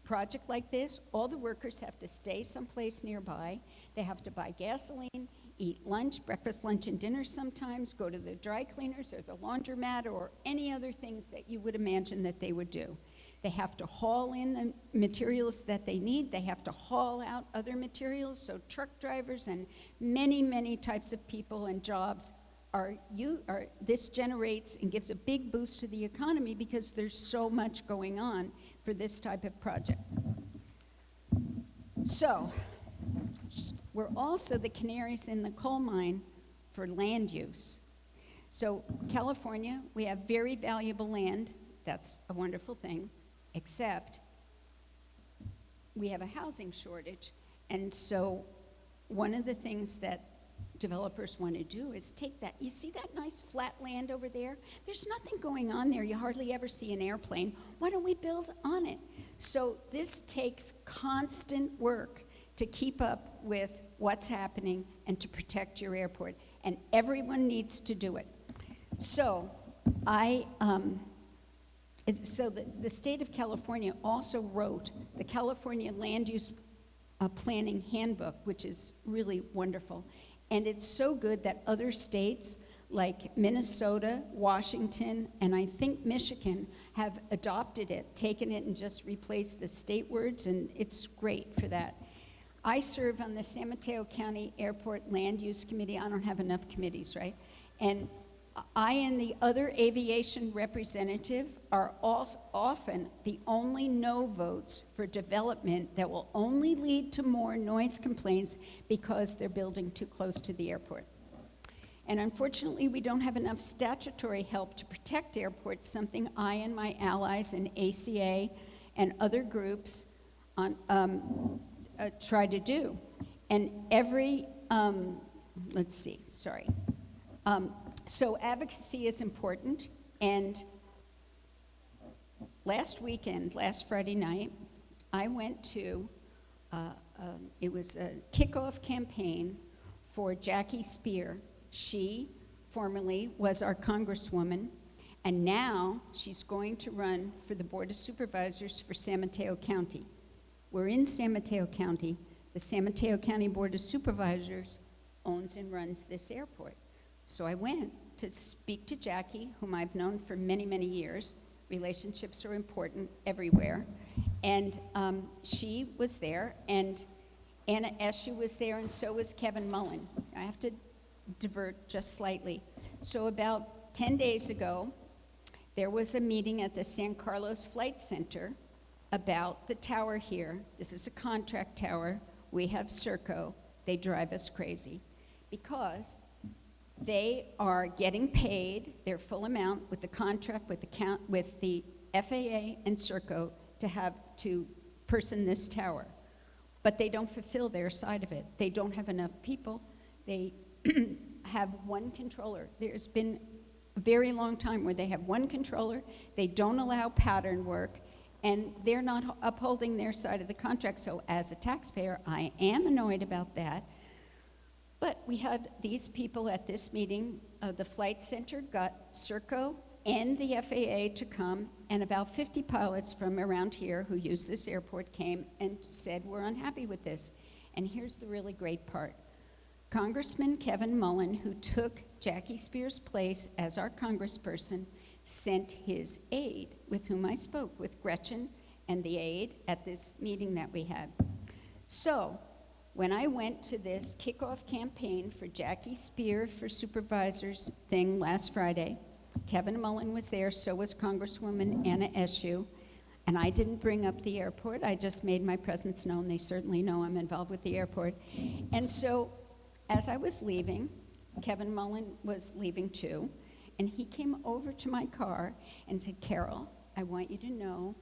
H: project like this, all the workers have to stay someplace nearby. They have to buy gasoline, eat lunch, breakfast, lunch, and dinner sometimes, go to the dry cleaners or the laundromat or any other things that you would imagine that they would do. They have to haul in the materials that they need. They have to haul out other materials, so truck drivers and many, many types of people and jobs this generates and gives a big boost to the economy because there's so much going on for this type of project. So, we're also the canaries in the coal mine for land use. So, California, we have very valuable land. That's a wonderful thing, except we have a housing shortage. And so, one of the things that developers want to do is take that. You see that nice flat land over there? There's nothing going on there. You hardly ever see an airplane. Why don't we build on it? So this takes constant work to keep up with what's happening and to protect your airport. And everyone needs to do it. So the state of California also wrote the California Land Use Planning Handbook, which is really wonderful. And it's so good that other states like Minnesota, Washington, and I think Michigan have adopted it, taken it and just replaced the state words, and it's great for that. I serve on the San Mateo County Airport Land Use Committee. I don't have enough committees, right? And I and the other aviation representative are often the only no votes for development that will only lead to more noise complaints because they're building too close to the airport. And unfortunately, we don't have enough statutory help to protect airports, something I and my allies in ACA and other groups try to do. And every, so advocacy is important, and last Friday night, I went to, it was a kickoff campaign for Jackie Spear. She formerly was our congresswoman, and now she's going to run for the Board of Supervisors for San Mateo County. We're in San Mateo County. The San Mateo County Board of Supervisors owns and runs this airport. So I went to speak to Jackie, whom I've known for many, many years. Relationships are important everywhere. And she was there, and Anna Esche was there, and so was Kevin Mullen. I have to divert just slightly. So about 10 days ago, There was a meeting at the San Carlos Flight Center about the tower here. This is a contract tower. We have Serco. They drive us crazy because they are getting paid their full amount with the contract with the FAA and Serco to person this tower. But they don't fulfill their side of it. They don't have enough people. They have one controller. There's been a very long time where they have one controller, they don't allow pattern work, and they're not upholding their side of the contract. So as a taxpayer, I am annoyed about that. But we had these people at this meeting. The flight center got Serco and the FAA to come, and about 50 pilots from around here who use this airport came and said, we're unhappy with this. And here's the really great part. Congressman Kevin Mullen, who took Jackie Spears' place as our congressperson, sent his aide, with whom I spoke, with Gretchen and the aide at this meeting that we had. So when I went to this kickoff campaign for Jackie Spear for supervisors thing last Friday, Kevin Mullen was there, so was Congresswoman Anna Eshoo, and I didn't bring up the airport. I just made my presence known. They certainly know I'm involved with the airport. And so as I was leaving, Kevin Mullen was leaving too, and he came over to my car and said, Carol, I want you to know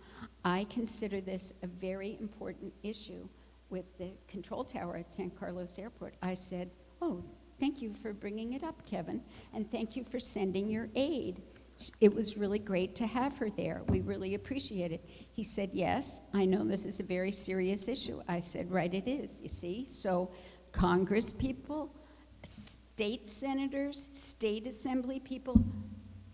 H: I consider this a very important issue with the control tower at San Carlos Airport. I said, oh, thank you for bringing it up, Kevin, and thank you for sending your aide. It was really great to have her there. We really appreciate it. He said, yes, I know this is a very serious issue. I said, right, it is, you see. So Congress people, state senators, state assembly people,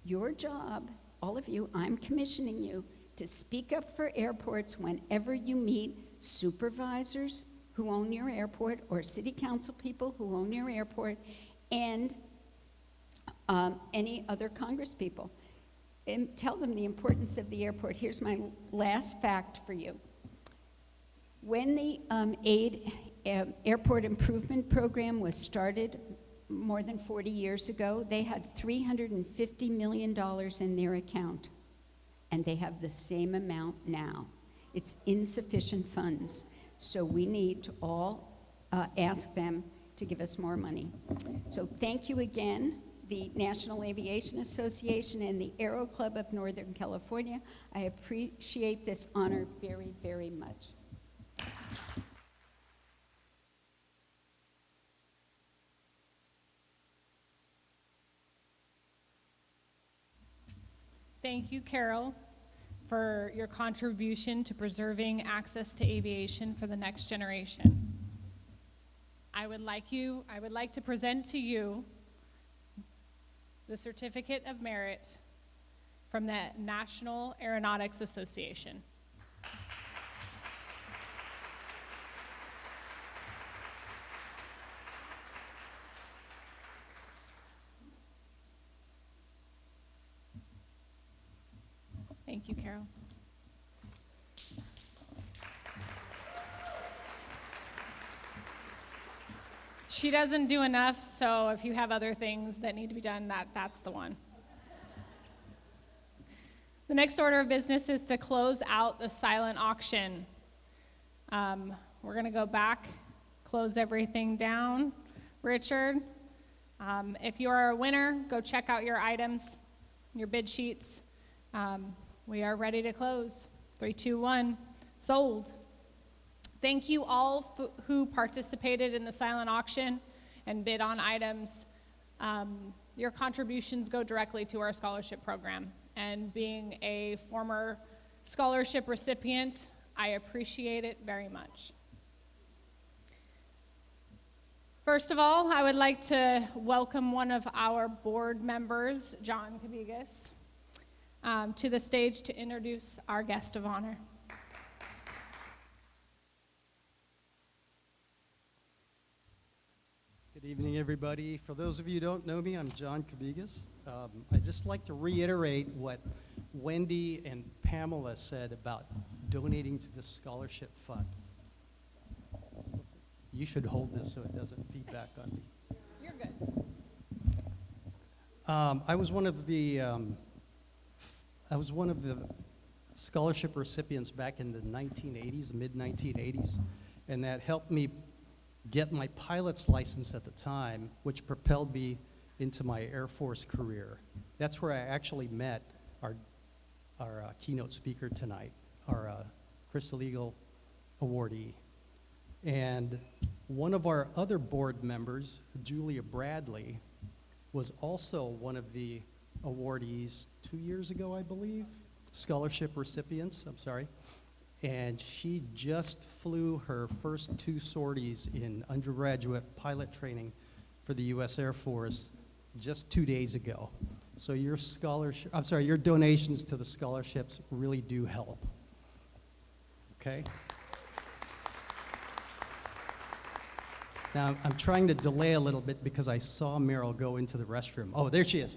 H: your job, all of you, I'm commissioning you to speak up for airports whenever you meet supervisors who own your airport or city council people who own your airport and any other Congress people. And tell them the importance of the airport. Here's my last fact for you. When the Airport Improvement Program was started more than 40 years ago, they had $350 million in their account, and they have the same amount now. It's insufficient funds, so we need to all ask them to give us more money. So thank you again, the National Aviation Association and the Aero Club of Northern California. I appreciate this honor very, very much.
A: Thank you, Carol, for your contribution to preserving access to aviation for the next generation. I would like to present to you the Certificate of Merit from the National Aeronautics Association. Thank you, Carol. She doesn't do enough, so if you have other things that need to be done, that's the one. The next order of business is to close out the silent auction. We're going to go back, close everything down. Richard, if you are a winner, go check out your items, your bid sheets. We are ready to close. 3, 2, 1, sold. Thank you all who participated in the silent auction and bid on items. Your contributions go directly to our scholarship program. And being a former scholarship recipient, I appreciate it very much. First of all, I would like to welcome one of our board members, John Cabigas, to the stage to introduce our guest of honor.
I: Good evening, everybody. For those of you who don't know me, I'm John Cabigas. I'd just like to reiterate what Wendy and Pamela said about donating to the scholarship fund. You should hold this so it doesn't feed back on me.
A: You're good.
I: I was one of the I was one of the scholarship recipients back in the 1980s, mid-1980s, and that helped me get my pilot's license at the time, which propelled me into my Air Force career. That's where I actually met our keynote speaker tonight, our Crystal Eagle awardee. And one of our other board members, Julia Bradley, was also one of the awardees 2 years ago, I believe, scholarship recipients, I'm sorry. And she just flew her first 2 sorties in undergraduate pilot training for the U.S. Air Force just 2 days ago. So your your donations to the scholarships really do help. Okay? Now, I'm trying to delay a little bit because I saw Merrill go into the restroom. Oh, there she is.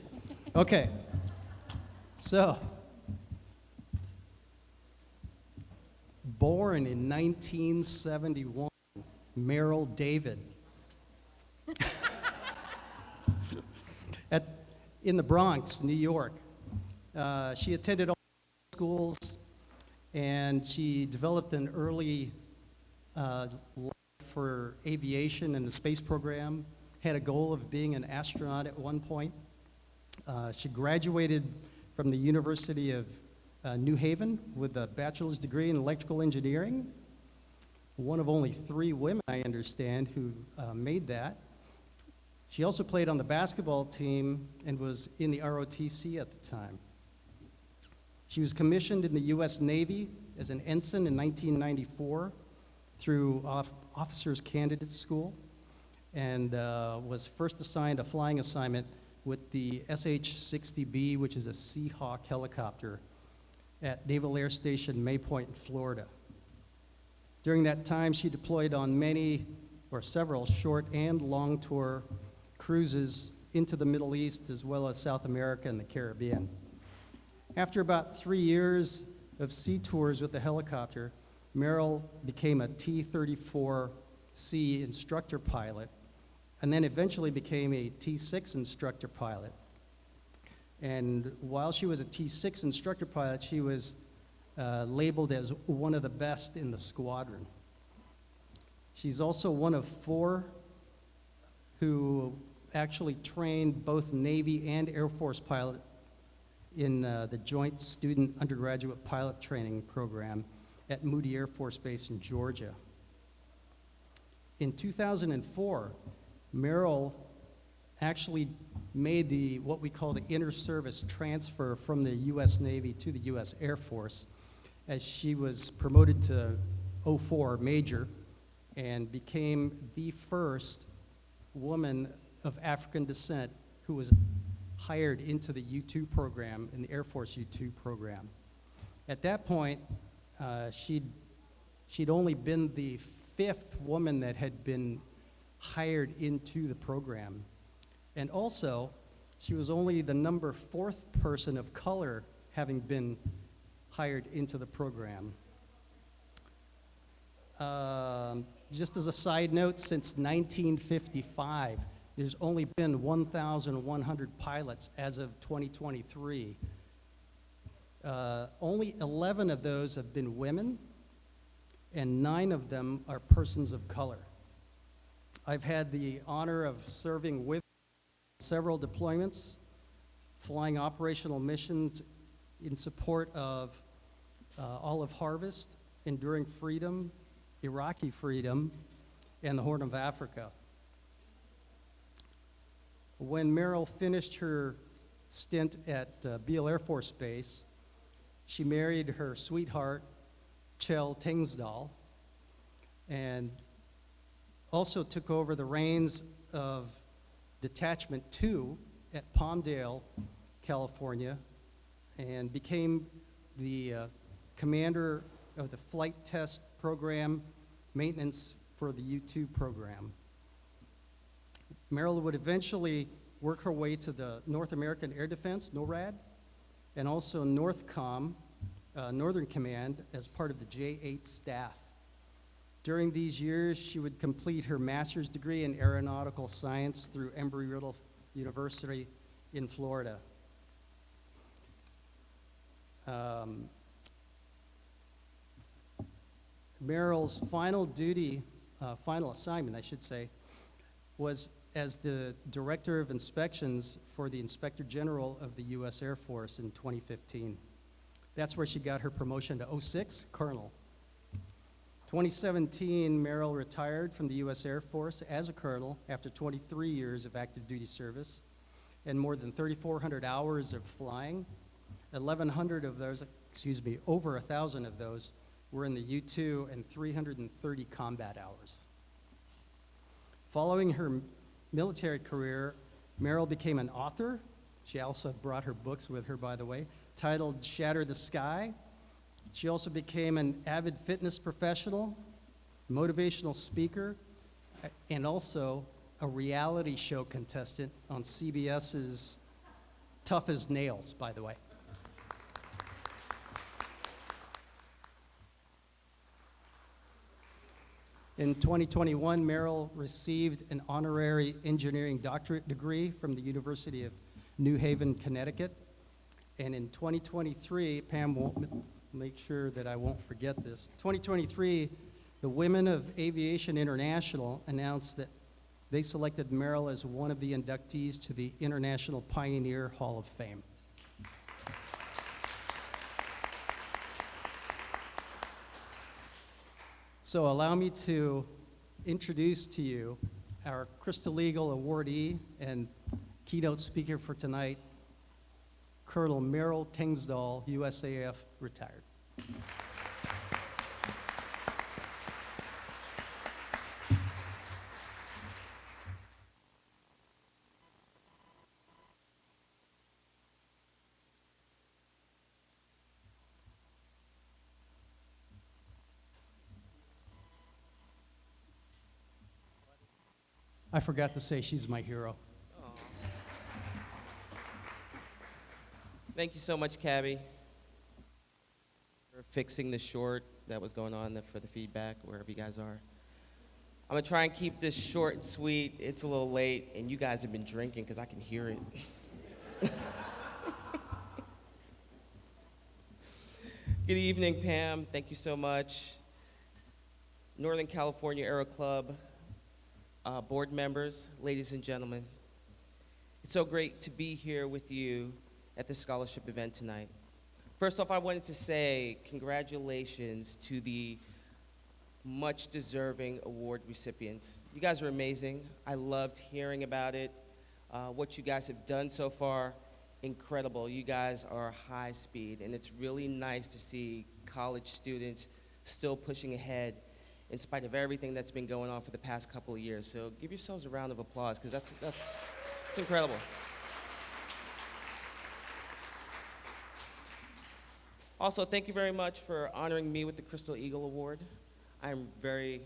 I: Okay. So, born in 1971, Merrill David. In the Bronx, New York. She attended all schools, and she developed an early life for aviation and the space program, had a goal of being an astronaut at one point. She graduated from the University of New Haven with a bachelor's degree in electrical engineering. One of only 3 women, I understand, who made that. She also played on the basketball team and was in the ROTC at the time. She was commissioned in the U.S. Navy as an ensign in 1994 through Officers Candidate School, and was first assigned a flying assignment with the SH-60B, which is a Seahawk helicopter, at Naval Air Station Maypoint in Florida. During that time, she deployed on several short and long tour cruises into the Middle East as well as South America and the Caribbean. After about 3 years of sea tours with the helicopter, Merrill became a T-34C instructor pilot, and then eventually became a T-6 instructor pilot. And while she was a T-6 instructor pilot, she was labeled as one of the best in the squadron. She's also one of 4 who actually trained both Navy and Air Force pilot in the Joint Student Undergraduate Pilot Training Program at Moody Air Force Base in Georgia. In 2004, Merrill actually made what we call the inter-service transfer from the U.S. Navy to the U.S. Air Force, as she was promoted to 04 Major and became the first woman of African descent who was hired into the U-2 program, in the Air Force U-2 program. At that point, she'd only been the 5th woman that had been hired into the program. And also, she was only the number 4th person of color having been hired into the program. Just as a side note, since 1955, there's only been 1,100 pilots as of 2023. Only 11 of those have been women, and 9 of them are persons of color. I've had the honor of serving with several deployments, flying operational missions in support of Olive Harvest, Enduring Freedom, Iraqi Freedom, and the Horn of Africa. When Merrill finished her stint at Beale Air Force Base, she married her sweetheart, Merryl Tengesdal, and also took over the reins of Detachment 2 at Palmdale, California, and became the commander of the flight test program maintenance for the U-2 program. Merrill would eventually work her way to the North American Air Defense, NORAD, and also NORTHCOM, Northern Command, as part of the J-8 staff. During these years, she would complete her master's degree in aeronautical science through Embry-Riddle University in Florida. Merrill's final assignment, I should say, was as the Director of Inspections for the Inspector General of the U.S. Air Force in 2015. That's where she got her promotion to 06, Colonel. 2017, Merrill retired from the U.S. Air Force as a colonel after 23 years of active duty service and more than 3,400 hours of flying. 1,100 of those, over 1,000 of those were in the U-2 and 330 combat hours. Following her military career, Merrill became an author. She also brought her books with her, by the way, titled Shatter the Sky. She also became an avid fitness professional, motivational speaker, and also a reality show contestant on CBS's Tough as Nails, by the way. In 2021, Merrill received an honorary engineering doctorate degree from the University of New Haven, Connecticut. And in 2023, Pam won't make sure that I won't forget this. 2023, the Women of Aviation International announced that they selected Merrill as one of the inductees to the International Pioneer Hall of Fame. So allow me to introduce to you our Crystal Eagle awardee and keynote speaker for tonight, Colonel Merryl Tengesdal, USAF, retired. I forgot to say she's my hero.
J: Thank you so much, Cabby, for fixing the short that was going on for the feedback, wherever you guys are. I'm going to try and keep this short and sweet. It's a little late, and you guys have been drinking because I can hear it. Good evening, Pam. Thank you so much. Northern California Aero Club, board members, ladies and gentlemen. It's so great to be here with you at the scholarship event tonight. First off, I wanted to say congratulations to the much deserving award recipients. You guys are amazing. I loved hearing about it. What you guys have done so far, incredible. You guys are high speed, and it's really nice to see college students still pushing ahead in spite of everything that's been going on for the past couple of years. So give yourselves a round of applause, because that's incredible. Also, thank you very much for honoring me with the Crystal Eagle Award. I'm very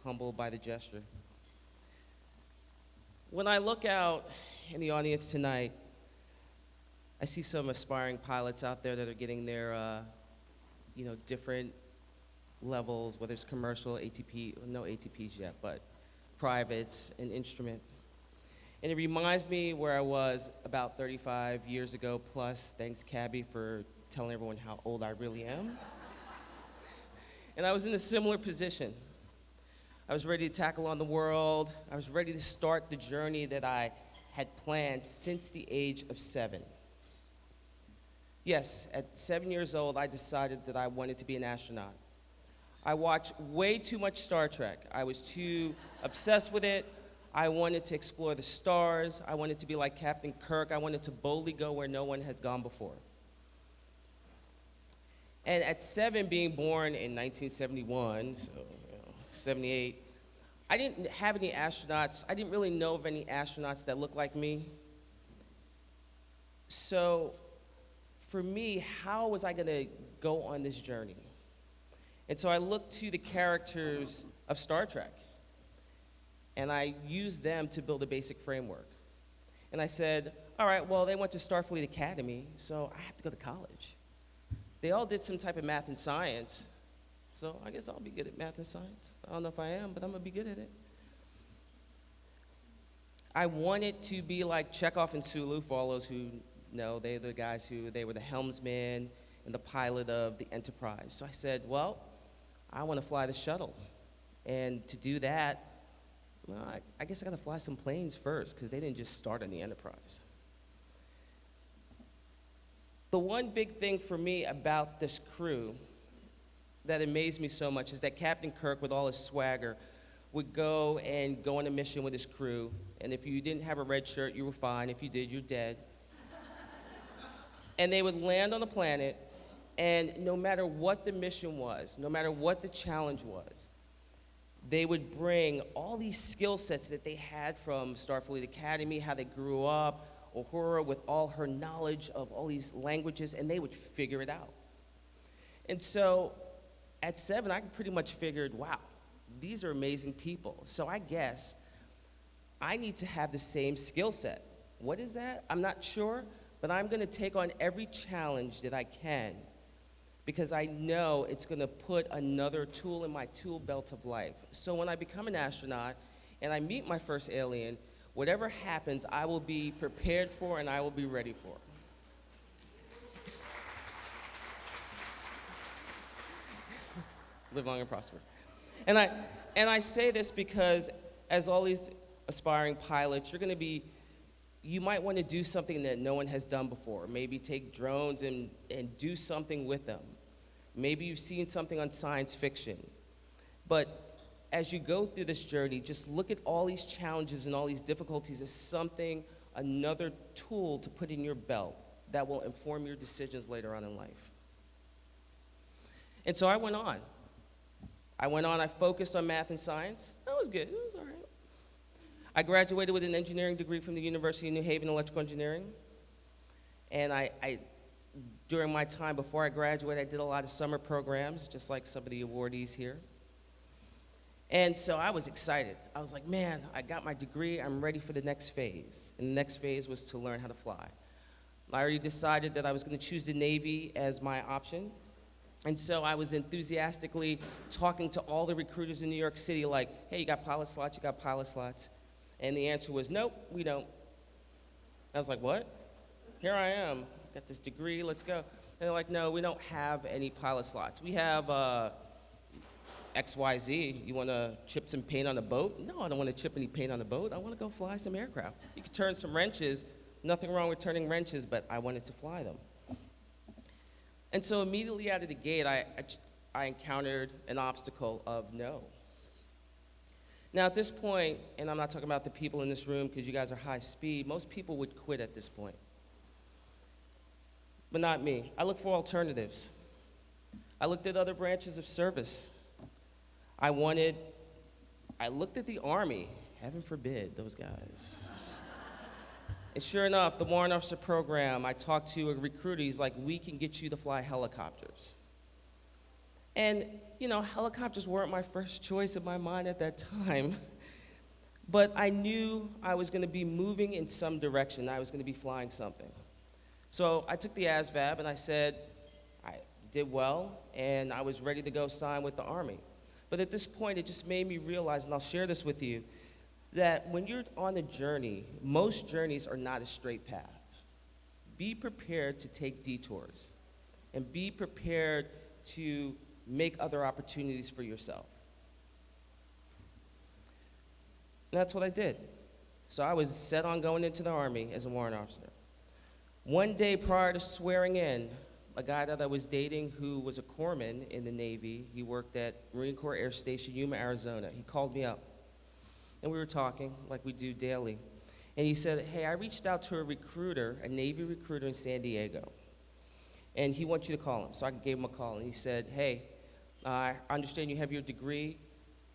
J: humbled by the gesture. When I look out in the audience tonight, I see some aspiring pilots out there that are getting their, different levels, whether it's commercial, ATP, no ATPs yet, but privates and instrument. And it reminds me where I was about 35 years ago plus. Thanks, Cabby, for telling everyone how old I really am. And I was in a similar position. I was ready to tackle on the world. I was ready to start the journey that I had planned since the age of 7. Yes, at 7 years old, I decided that I wanted to be an astronaut. I watched way too much Star Trek. I was too obsessed with it. I wanted to explore the stars. I wanted to be like Captain Kirk. I wanted to boldly go where no one had gone before. And at 7, being born in 1971, so 78, I didn't have any astronauts. I didn't really know of any astronauts that looked like me. So for me, how was I going to go on this journey? And so I looked to the characters of Star Trek, and I used them to build a basic framework. And I said, all right, well, they went to Starfleet Academy, so I have to go to college. They all did some type of math and science, so I guess I'll be good at math and science. I don't know if I am, but I'm gonna be good at it. I wanted to be like Chekhov and Sulu, for all those who know. They're the guys they were the helmsmen and the pilot of the Enterprise. So I said, well, I want to fly the shuttle. And to do that, well, I guess I got to fly some planes first, because they didn't just start on the Enterprise. The one big thing for me about this crew that amazed me so much is that Captain Kirk, with all his swagger, would go on a mission with his crew, and if you didn't have a red shirt, you were fine. If you did, you're dead. And they would land on the planet, and no matter what the mission was, no matter what the challenge was, they would bring all these skill sets that they had from Starfleet Academy, how they grew up, Uhura with all her knowledge of all these languages, and they would figure it out. And so at 7, I pretty much figured, wow, these are amazing people. So I guess I need to have the same skill set. What is that? I'm not sure, but I'm going to take on every challenge that I can, because I know it's going to put another tool in my tool belt of life. So when I become an astronaut and I meet my first alien, whatever happens, I will be prepared for and I will be ready for. Live long and prosper. And I say this because as all these aspiring pilots, you might want to do something that no one has done before. Maybe take drones and do something with them. Maybe you've seen something on science fiction. But as you go through this journey, just look at all these challenges and all these difficulties as something, another tool to put in your belt that will inform your decisions later on in life. And so I went on. I focused on math and science. That was good, it was all right. I graduated with an engineering degree from the University of New Haven, electrical engineering. And during my time before I graduated, I did a lot of summer programs, just like some of the awardees here. And so I was excited. I was like, man, I got my degree, I'm ready for the next phase. And the next phase was to learn how to fly. I already decided that I was going to choose the Navy as my option. And so I was enthusiastically talking to all the recruiters in New York City, like, hey, you got pilot slots, you got pilot slots? And the answer was, nope, we don't. I was like, what? Here I am, got this degree, let's go. And they're like, no, we don't have any pilot slots. We have XYZ, you want to chip some paint on a boat? No, I don't want to chip any paint on a boat. I want to go fly some aircraft. You can turn some wrenches, nothing wrong with turning wrenches, but I wanted to fly them. And so immediately out of the gate, I encountered an obstacle of no. Now at this point, and I'm not talking about the people in this room because you guys are high speed, most people would quit at this point. But not me. I looked for alternatives. I looked at other branches of service. I looked at the Army. Heaven forbid, those guys. And sure enough, the Warrant Officer Program, I talked to a recruiter, he's like, we can get you to fly helicopters. And, you know, helicopters weren't my first choice in my mind at that time, but I knew I was gonna be moving in some direction, I was gonna be flying something. So I took the ASVAB and I said, I did well, and I was ready to go sign with the Army. But at this point, it just made me realize, and I'll share this with you, that when you're on a journey, most journeys are not a straight path. Be prepared to take detours, and be prepared to make other opportunities for yourself. And that's what I did. So I was set on going into the Army as a warrant officer. One day prior to swearing in, a guy that I was dating who was a corpsman in the Navy, he worked at Marine Corps Air Station, Yuma, Arizona. He called me up. And we were talking like we do daily. And he said, hey, I reached out to a recruiter, a Navy recruiter in San Diego. And he wants you to call him. So I gave him a call. And he said, hey, I understand you have your degree.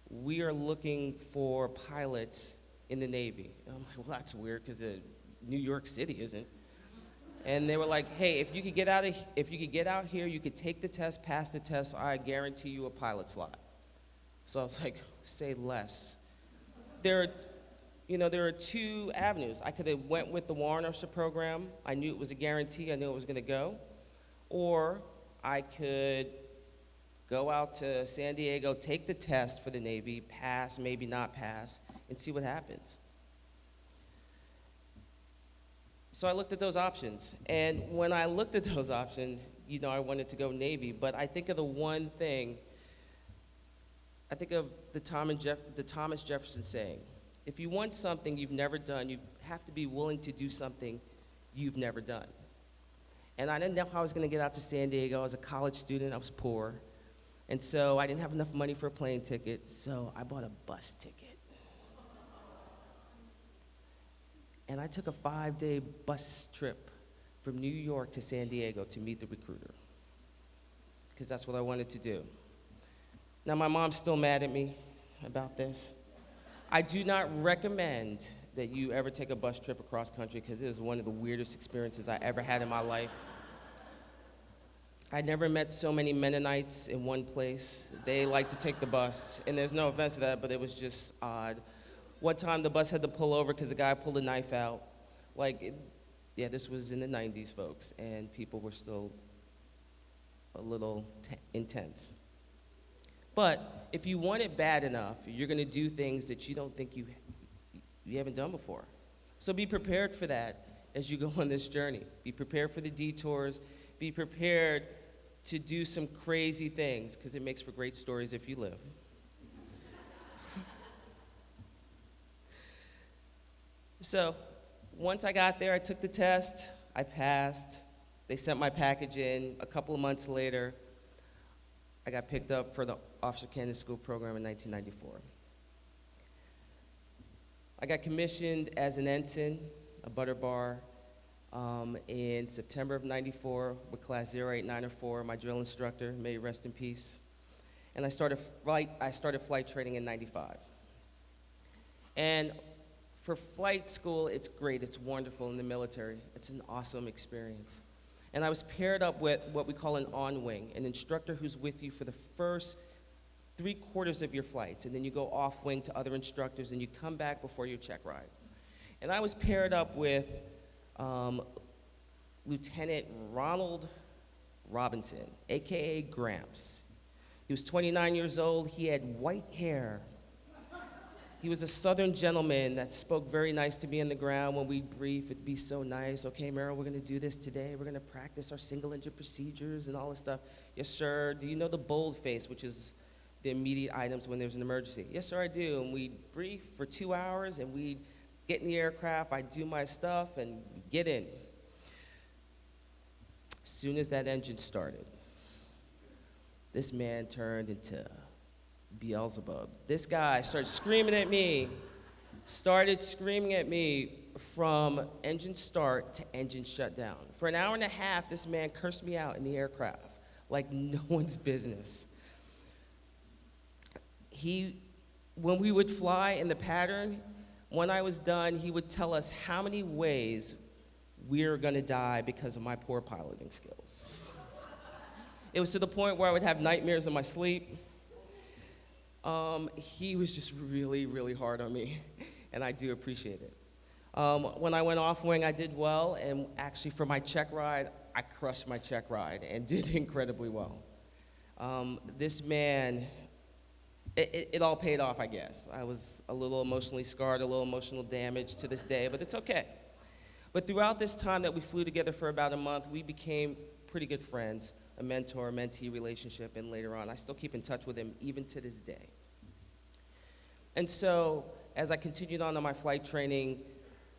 J: We are looking for pilots in the Navy. And I'm like, well, that's weird because New York City isn't. And they were like, hey, if you could get out here, you could take the test, pass the test, I guarantee you a pilot slot. So I was like, say less. There are two avenues. I could have went with the Warrant Officer Program. I knew it was a guarantee. I knew it was going to go. Or I could go out to San Diego, take the test for the Navy, pass, maybe not pass, and see what happens. So I looked at those options. And when I looked at those options, I wanted to go Navy, but I think of the one thing, I think of the Thomas Jefferson saying, if you want something you've never done, you have to be willing to do something you've never done. And I didn't know how I was going to get out to San Diego. I was a college student, I was poor. And so I didn't have enough money for a plane ticket, so I bought a bus ticket. And I took a 5-day bus trip from New York to San Diego to meet the recruiter, because that's what I wanted to do. Now, my mom's still mad at me about this. I do not recommend that you ever take a bus trip across country, because it is one of the weirdest experiences I ever had in my life. I never met so many Mennonites in one place. They like to take the bus, and there's no offense to that, but it was just odd. One time the bus had to pull over because the guy pulled a knife out. Yeah, this was in the 90s, folks, and people were still a little intense. But if you want it bad enough, you're going to do things that you don't think you haven't done before. So be prepared for that as you go on this journey. Be prepared for the detours. Be prepared to do some crazy things, because it makes for great stories if you live. So once I got there, I took the test, I passed. They sent my package in. A couple of months later, I got picked up for the Officer Candidate School program in 1994. I got commissioned as an ensign, a butter bar, in September of 94 with class 0894, my drill instructor, may he rest in peace. And I started flight training in 95. And for flight school, it's great, it's wonderful in the military. It's an awesome experience. And I was paired up with what we call an on-wing, an instructor who's with you for the first 3/4 of your flights, and then you go off-wing to other instructors, and you come back before your check ride. And I was paired up with Lieutenant Ronald Robinson, AKA Gramps. He was 29 years old, he had white hair. He was a Southern gentleman that spoke very nice to me on the ground. When we'd brief, it'd be so nice. Okay, Merrill, we're gonna do this today. We're gonna practice our single engine procedures and all this stuff. Yes, sir. Do you know the bold face, which is the immediate items when there's an emergency? Yes, sir, I do. And we'd brief for 2 hours, and we'd get in the aircraft, I'd do my stuff, and get in. As soon as that engine started, this man turned into Beelzebub. This guy started screaming at me from engine start to engine shutdown. For an hour and a half, this man cursed me out in the aircraft like no one's business. When we would fly in the pattern, when I was done, he would tell us how many ways we were gonna die because of my poor piloting skills. It was to the point where I would have nightmares in my sleep. He was just really, really hard on me, and I do appreciate it. When I went off-wing, I did well, and actually for my check ride, I crushed my check ride and did incredibly well. This man, it all paid off, I guess. I was a little emotionally scarred, a little emotional damage to this day, but it's okay. But throughout this time that we flew together for about a month, we became pretty good friends, a mentor-mentee relationship, and later on, I still keep in touch with him even to this day. And so, as I continued on my flight training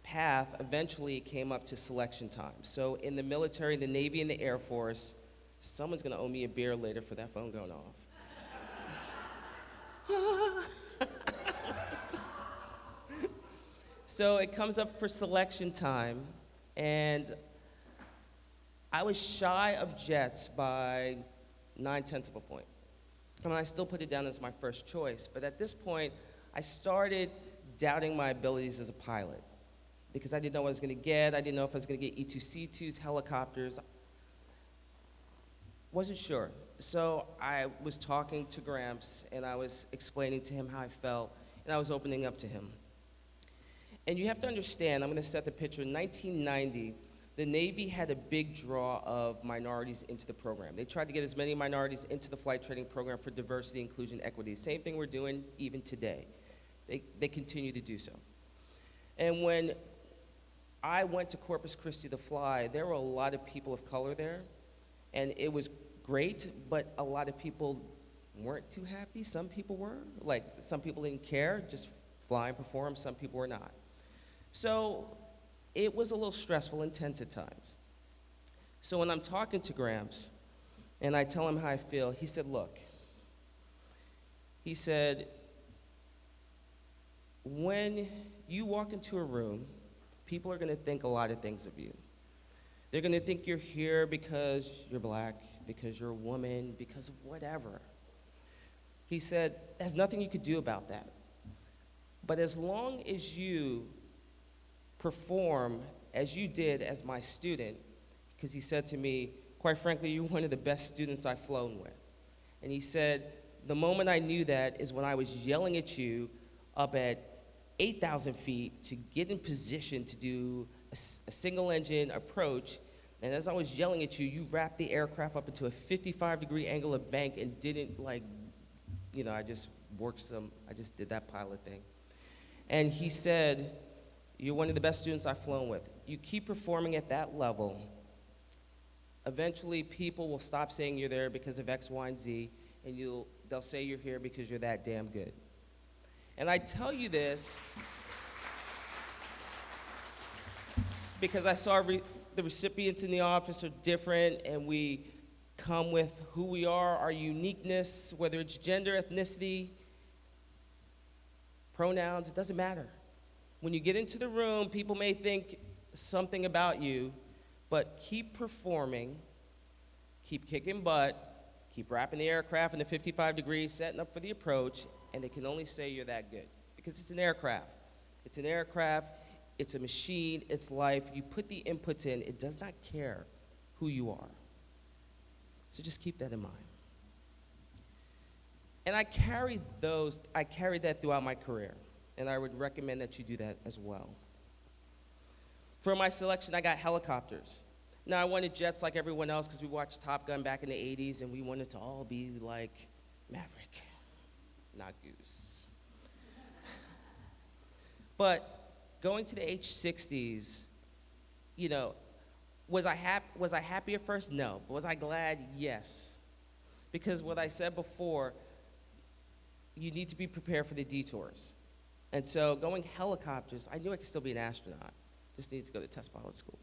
J: path, eventually it came up to selection time. So in the military, the Navy, and the Air Force, someone's gonna owe me a beer later for that phone going off. So it comes up for selection time, and I was shy of jets by 9/10 of a point. I mean, I still put it down as my first choice, but at this point, I started doubting my abilities as a pilot because I didn't know what I was gonna get. I didn't know if I was gonna get E2C2s, helicopters. Wasn't sure. So I was talking to Gramps, and I was explaining to him how I felt, and I was opening up to him. And you have to understand, I'm gonna set the picture. In 1990, the Navy had a big draw of minorities into the program. They tried to get as many minorities into the flight training program for diversity, inclusion, equity. Same thing we're doing even today. They continue to do so. And when I went to Corpus Christi to fly, there were a lot of people of color there. And it was great, but a lot of people weren't too happy. Some people were. Like, some people didn't care, just fly and perform. Some people were not. So it was a little stressful and tense at times. So when I'm talking to Gramps and I tell him how I feel, he said, look, he said, when you walk into a room, people are going to think a lot of things of you. They're going to think you're here because you're black, because you're a woman, because of whatever. He said, there's nothing you could do about that. But as long as you perform as you did as my student, because he said to me, quite frankly, you're one of the best students I've flown with. And he said, the moment I knew that is when I was yelling at you up at 8,000 feet to get in position to do a single engine approach. And as I was yelling at you, you wrapped the aircraft up into a 55-degree angle of bank and didn't I just did that pilot thing. And he said, you're one of the best students I've flown with. You keep performing at that level, eventually people will stop saying you're there because of X, Y, and Z, and they'll say you're here because you're that damn good. And I tell you this because I saw the recipients in the office are different, and we come with who we are, our uniqueness, whether it's gender, ethnicity, pronouns, it doesn't matter. When you get into the room, people may think something about you, but keep performing, keep kicking butt, keep wrapping the aircraft in the 55 degrees, setting up for the approach, and they can only say you're that good. Because it's an aircraft. It's an aircraft, it's a machine, it's life. You put the inputs in, it does not care who you are. So just keep that in mind. And I carried that throughout my career, and I would recommend that you do that as well. For my selection, I got helicopters. Now, I wanted jets like everyone else because we watched Top Gun back in the 80s, and we wanted to all be like Maverick, not Goose. But going to the H-60s, was I happy at first? No. But was I glad? Yes. Because what I said before, you need to be prepared for the detours. And so going helicopters, I knew I could still be an astronaut. Just needed to go to test pilot school.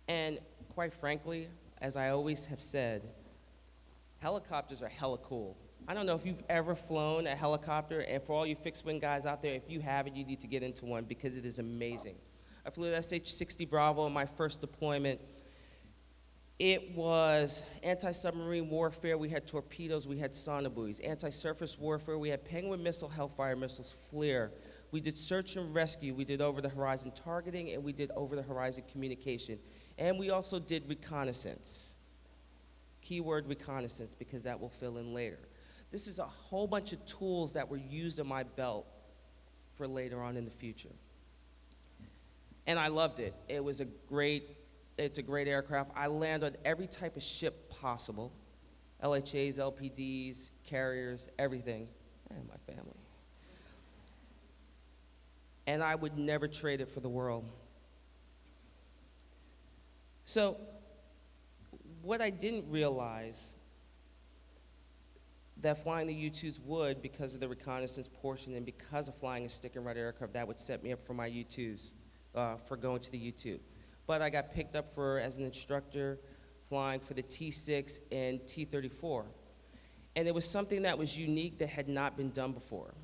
J: And quite frankly, as I always have said, helicopters are hella cool. I don't know if you've ever flown a helicopter, and for all you fixed-wing guys out there, if you haven't, you need to get into one because it is amazing. I flew the SH-60 Bravo on my first deployment. It was anti-submarine warfare. We had torpedoes, we had sonobuoys. Anti-surface warfare, we had Penguin missile, Hellfire missiles, FLIR. We did search and rescue, we did over-the-horizon targeting, and we did over-the-horizon communication. And we also did reconnaissance. Keyword reconnaissance, because that will fill in later. This is a whole bunch of tools that were used in my belt for later on in the future. And I loved it. It's a great aircraft. I land on every type of ship possible. LHAs, LPDs, carriers, everything. And my family. And I would never trade it for the world. So, what I didn't realize that flying the U-2s would, because of the reconnaissance portion and because of flying a stick and rudder aircraft, that would set me up for my U-2s, for going to the U-2. But I got picked up as an instructor flying for the T-6 and T-34. And it was something that was unique that had not been done before.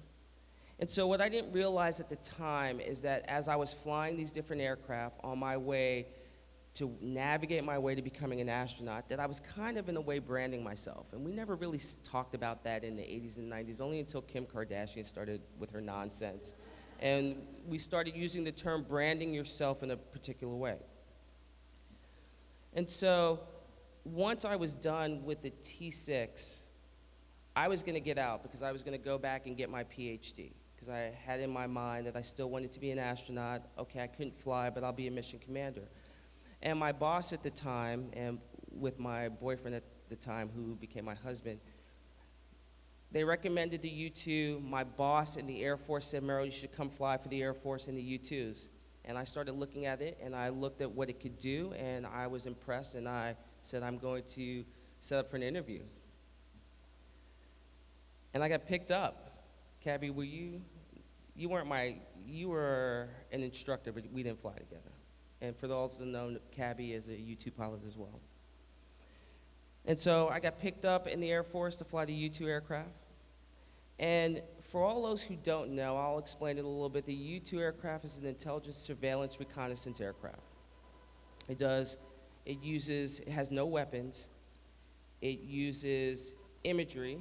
J: And so what I didn't realize at the time is that as I was flying these different aircraft on my way to navigate my way to becoming an astronaut, that I was kind of in a way branding myself. And we never really talked about that in the 80s and 90s, only until Kim Kardashian started with her nonsense. And we started using the term branding yourself in a particular way. And so once I was done with the T6, I was gonna get out because I was gonna go back and get my PhD, because I had in my mind that I still wanted to be an astronaut. Okay, I couldn't fly, but I'll be a mission commander. And my boss at the time, and with my boyfriend at the time, who became my husband, they recommended the U-2. My boss in the Air Force said, Merrill, you should come fly for the Air Force in the U-2s. And I started looking at it, and I looked at what it could do, and I was impressed, and I said, I'm going to set up for an interview. And I got picked up. Cabby, you were an instructor, but we didn't fly together. And for those who know, Cabby is a U-2 pilot as well. And so I got picked up in the Air Force to fly the U-2 aircraft. And for all those who don't know, I'll explain it a little bit. The U-2 aircraft is an intelligence, surveillance, reconnaissance aircraft. It has no weapons. It uses imagery,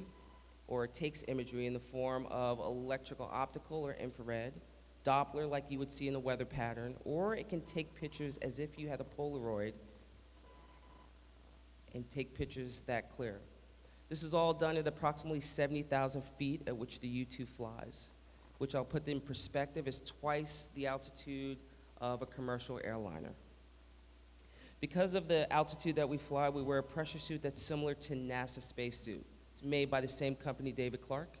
J: or it takes imagery in the form of electrical, optical, or infrared, Doppler like you would see in a weather pattern, or it can take pictures as if you had a Polaroid and take pictures that clear. This is all done at approximately 70,000 feet at which the U-2 flies, which I'll put in perspective is twice the altitude of a commercial airliner. Because of the altitude that we fly, we wear a pressure suit that's similar to NASA spacesuit. It's made by the same company, David Clark.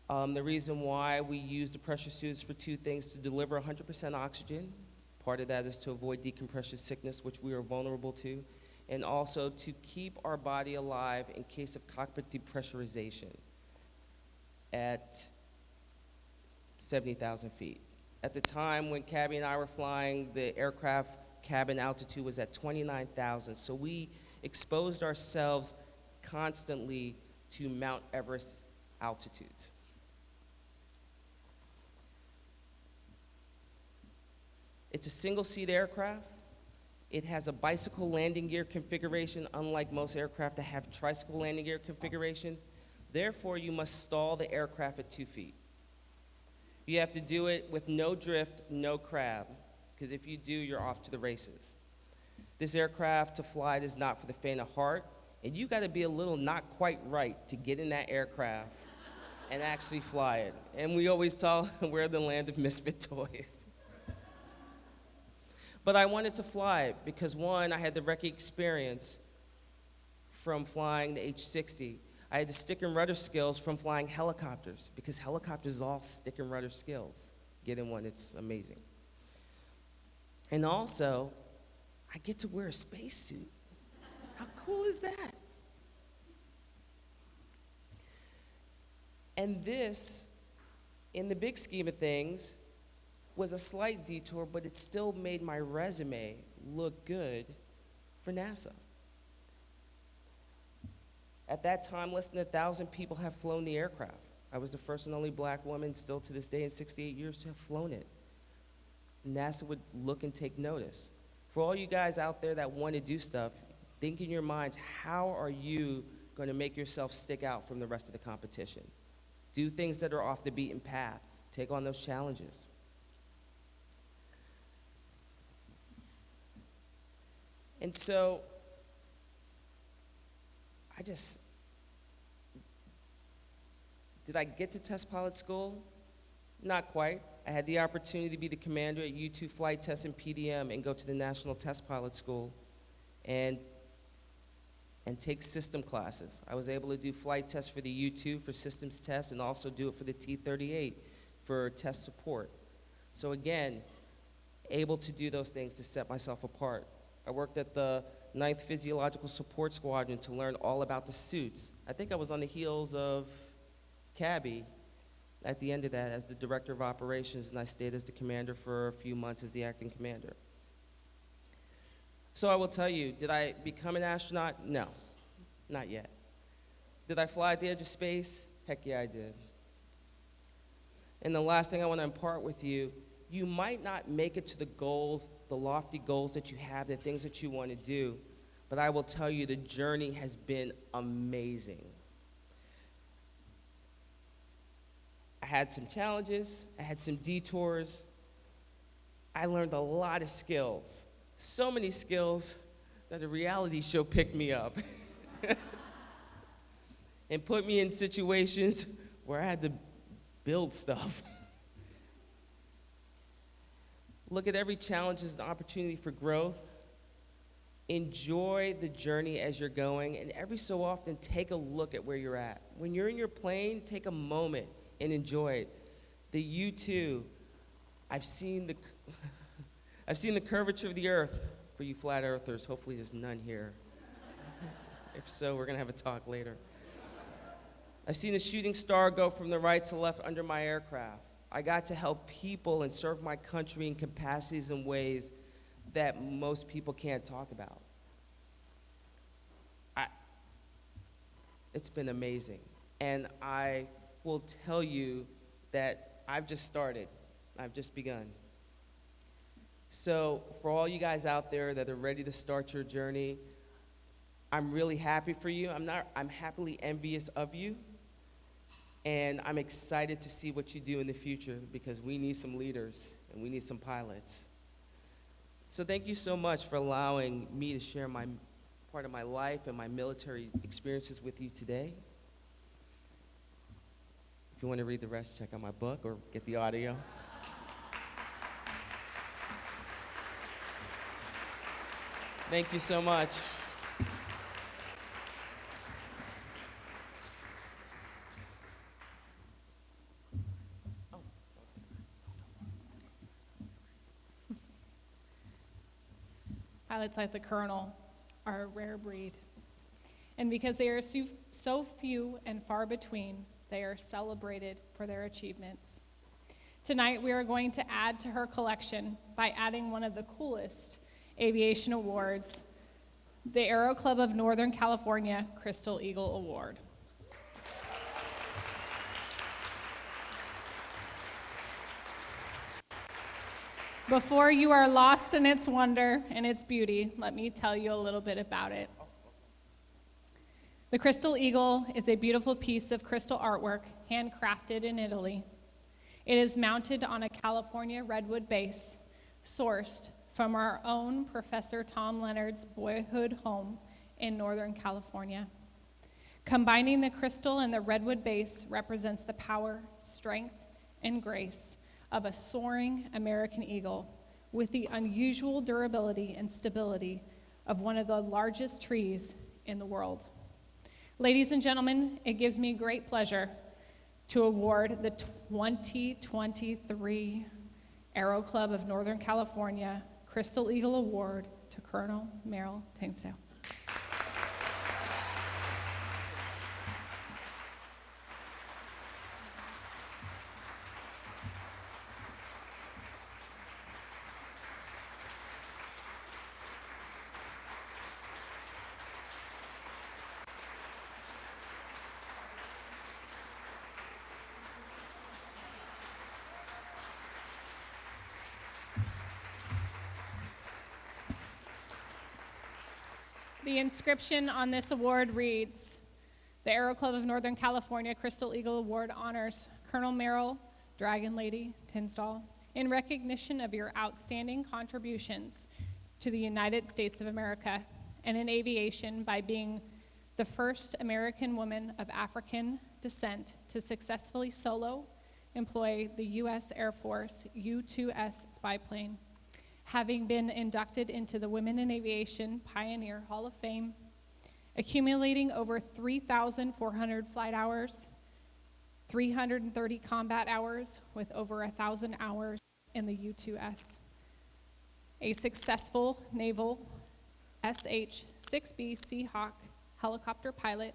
J: The reason why we use the pressure suits for two things: to deliver 100% oxygen. Part of that is to avoid decompression sickness, which we are vulnerable to, and also to keep our body alive in case of cockpit depressurization at 70,000 feet. At the time when Cabby and I were flying, the aircraft cabin altitude was at 29,000, so we exposed ourselves constantly to Mount Everest altitudes. It's a single-seat aircraft. It has a bicycle landing gear configuration, unlike most aircraft that have tricycle landing gear configuration. Therefore, you must stall the aircraft at 2 feet. You have to do it with no drift, no crab, because if you do, you're off to the races. This aircraft to fly is not for the faint of heart, and you gotta be a little not quite right to get in that aircraft and actually fly it. And we always tell we're the land of misfit toys. But I wanted to fly it because, one, I had the recce experience from flying the H-60. I had the stick and rudder skills from flying helicopters, because helicopters is all stick and rudder skills. Get in one, it's amazing. And also, I get to wear a spacesuit. How cool is that? And this, in the big scheme of things, was a slight detour, but it still made my resume look good for NASA. At that time, less than 1,000 people have flown the aircraft. I was the first and only black woman, still to this day in 68 years, to have flown it. NASA would look and take notice. For all you guys out there that want to do stuff, think in your minds, how are you going to make yourself stick out from the rest of the competition? Do things that are off the beaten path. Take on those challenges. And so, did I get to test pilot school? Not quite. I had the opportunity to be the commander at U-2 flight test and PDM and go to the National Test Pilot School and take system classes. I was able to do flight tests for the U-2 for systems tests and also do it for the T-38 for test support. So again, able to do those things to set myself apart. I worked at the 9th Physiological Support Squadron to learn all about the suits. I think I was on the heels of Cabby at the end of that as the director of operations, and I stayed as the commander for a few months as the acting commander. So I will tell you, did I become an astronaut? No, not yet. Did I fly at the edge of space? Heck yeah, I did. And the last thing I want to impart with you, you might not make it to the goals, the lofty goals that you have, the things that you want to do, but I will tell you the journey has been amazing. I had some challenges, I had some detours, I learned a lot of skills, so many skills that a reality show picked me up and put me in situations where I had to build stuff. Look at every challenge as an opportunity for growth. Enjoy the journey as you're going, and every so often, take a look at where you're at. When you're in your plane, take a moment and enjoy it. The U-2, I've seen I've seen the curvature of the earth. For you flat earthers, hopefully there's none here. If so, we're going to have a talk later. I've seen the shooting star go from the right to left under my aircraft. I got to help people and serve my country in capacities and ways that most people can't talk about. It's been amazing. And I will tell you that I've just started. I've just begun. So for all you guys out there that are ready to start your journey, I'm really happy for you. I'm happily envious of you. And I'm excited to see what you do in the future because we need some leaders and we need some pilots. So thank you so much for allowing me to share my part of my life and my military experiences with you today. If you want to read the rest, check out my book or get the audio. Thank you so much.
A: Pilots like the Colonel are a rare breed. And because they are so few and far between, they are celebrated for their achievements. Tonight, we are going to add to her collection by adding one of the coolest aviation awards, the Aero Club of Northern California Crystal Eagle Award. Before you are lost in its wonder and its beauty, let me tell you a little bit about it. The Crystal Eagle is a beautiful piece of crystal artwork handcrafted in Italy. It is mounted on a California redwood base, sourced from our own Professor Tom Leonard's boyhood home in Northern California. Combining the crystal and the redwood base represents the power, strength, and grace of a soaring American eagle with the unusual durability and stability of one of the largest trees in the world. Ladies and gentlemen, it gives me great pleasure to award the 2023 Aero Club of Northern California Crystal Eagle Award to Colonel Merryl Tengesdal. The inscription on this award reads, "The Aero Club of Northern California Crystal Eagle Award honors Colonel Merryl Dragon Lady Tengesdal in recognition of your outstanding contributions to the United States of America and in aviation by being the first American woman of African descent to successfully solo employ the U.S. Air Force U-2S spy plane, having been inducted into the Women in Aviation Pioneer Hall of Fame, accumulating over 3,400 flight hours, 330 combat hours with over 1,000 hours in the U-2S, a successful naval SH-6B Seahawk helicopter pilot,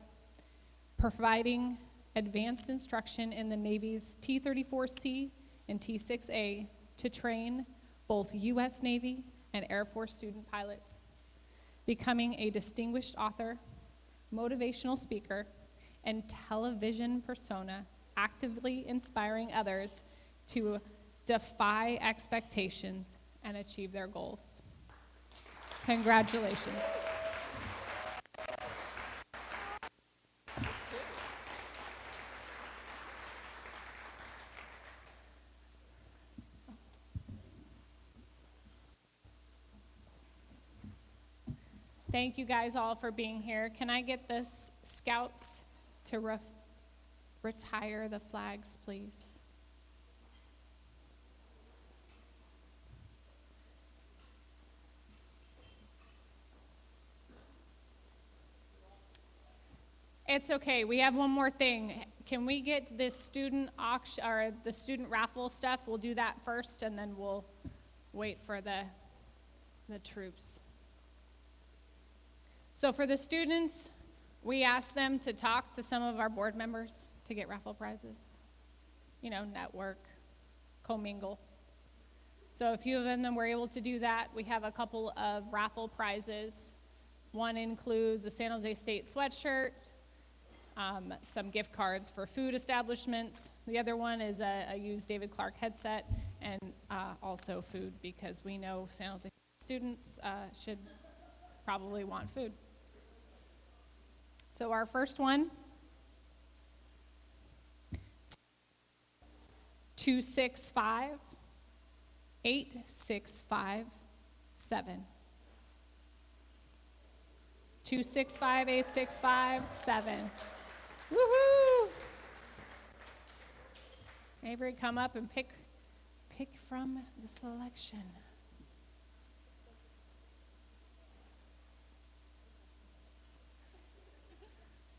A: providing advanced instruction in the Navy's T-34C and T-6A to train both U.S. Navy and Air Force student pilots, becoming a distinguished author, motivational speaker, and television persona, actively inspiring others to defy expectations and achieve their goals. Congratulations. Thank you guys all for being here. Can I get the scouts to retire the flags, please? It's okay. We have one more thing. Can we get this student auction or the student raffle stuff? We'll do that first, and then we'll wait for the troops. So for the students, we asked them to talk to some of our board members to get raffle prizes. You know, network, commingle. So a few of them were able to do that. We have a couple of raffle prizes. One includes a San Jose State sweatshirt, some gift cards for food establishments. The other one is a used David Clark headset, and also food, because we know San Jose students should probably want food. So our first one, 265-8657. 265-8657. Woohoo! Avery, come up and pick from the selection.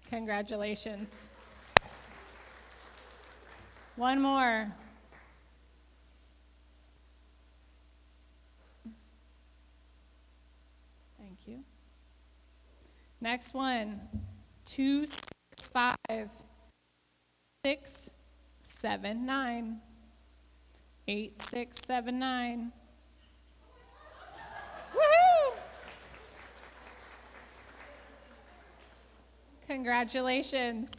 A: Congratulations. One more. Thank you. Next one, 265-679. 8679. Woohoo! Congratulations.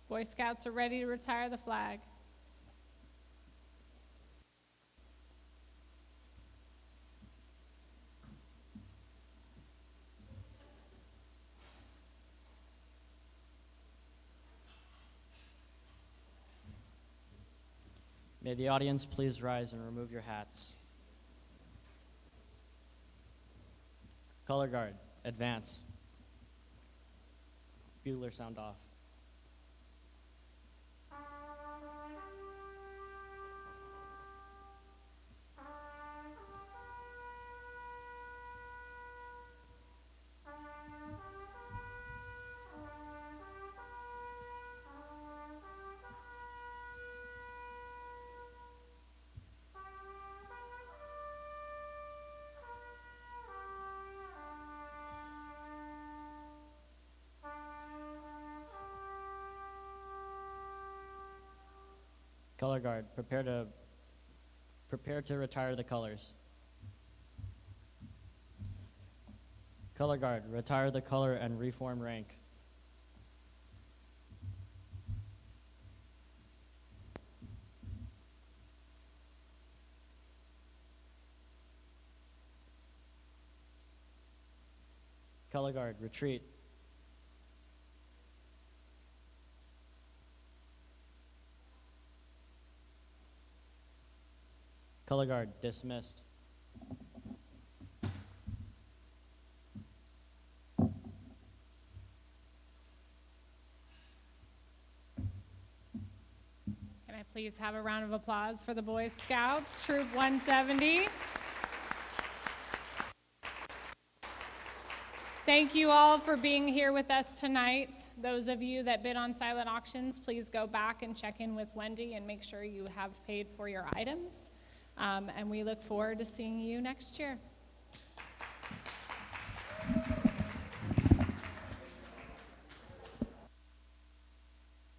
A: Boy Scouts are ready to retire the flag.
B: May the audience please rise and remove your hats. Color guard, advance. Bugler, sound off. Color guard, prepare to retire the colors. Color guard, retire the color and reform rank. Color guard, retreat. Color guard, dismissed.
A: Can I please have a round of applause for the Boy Scouts, Troop 170? Thank you all for being here with us tonight. Those of you that bid on silent auctions, please go back and check in with Wendy and make sure you have paid for your items. And we look forward to seeing you next year.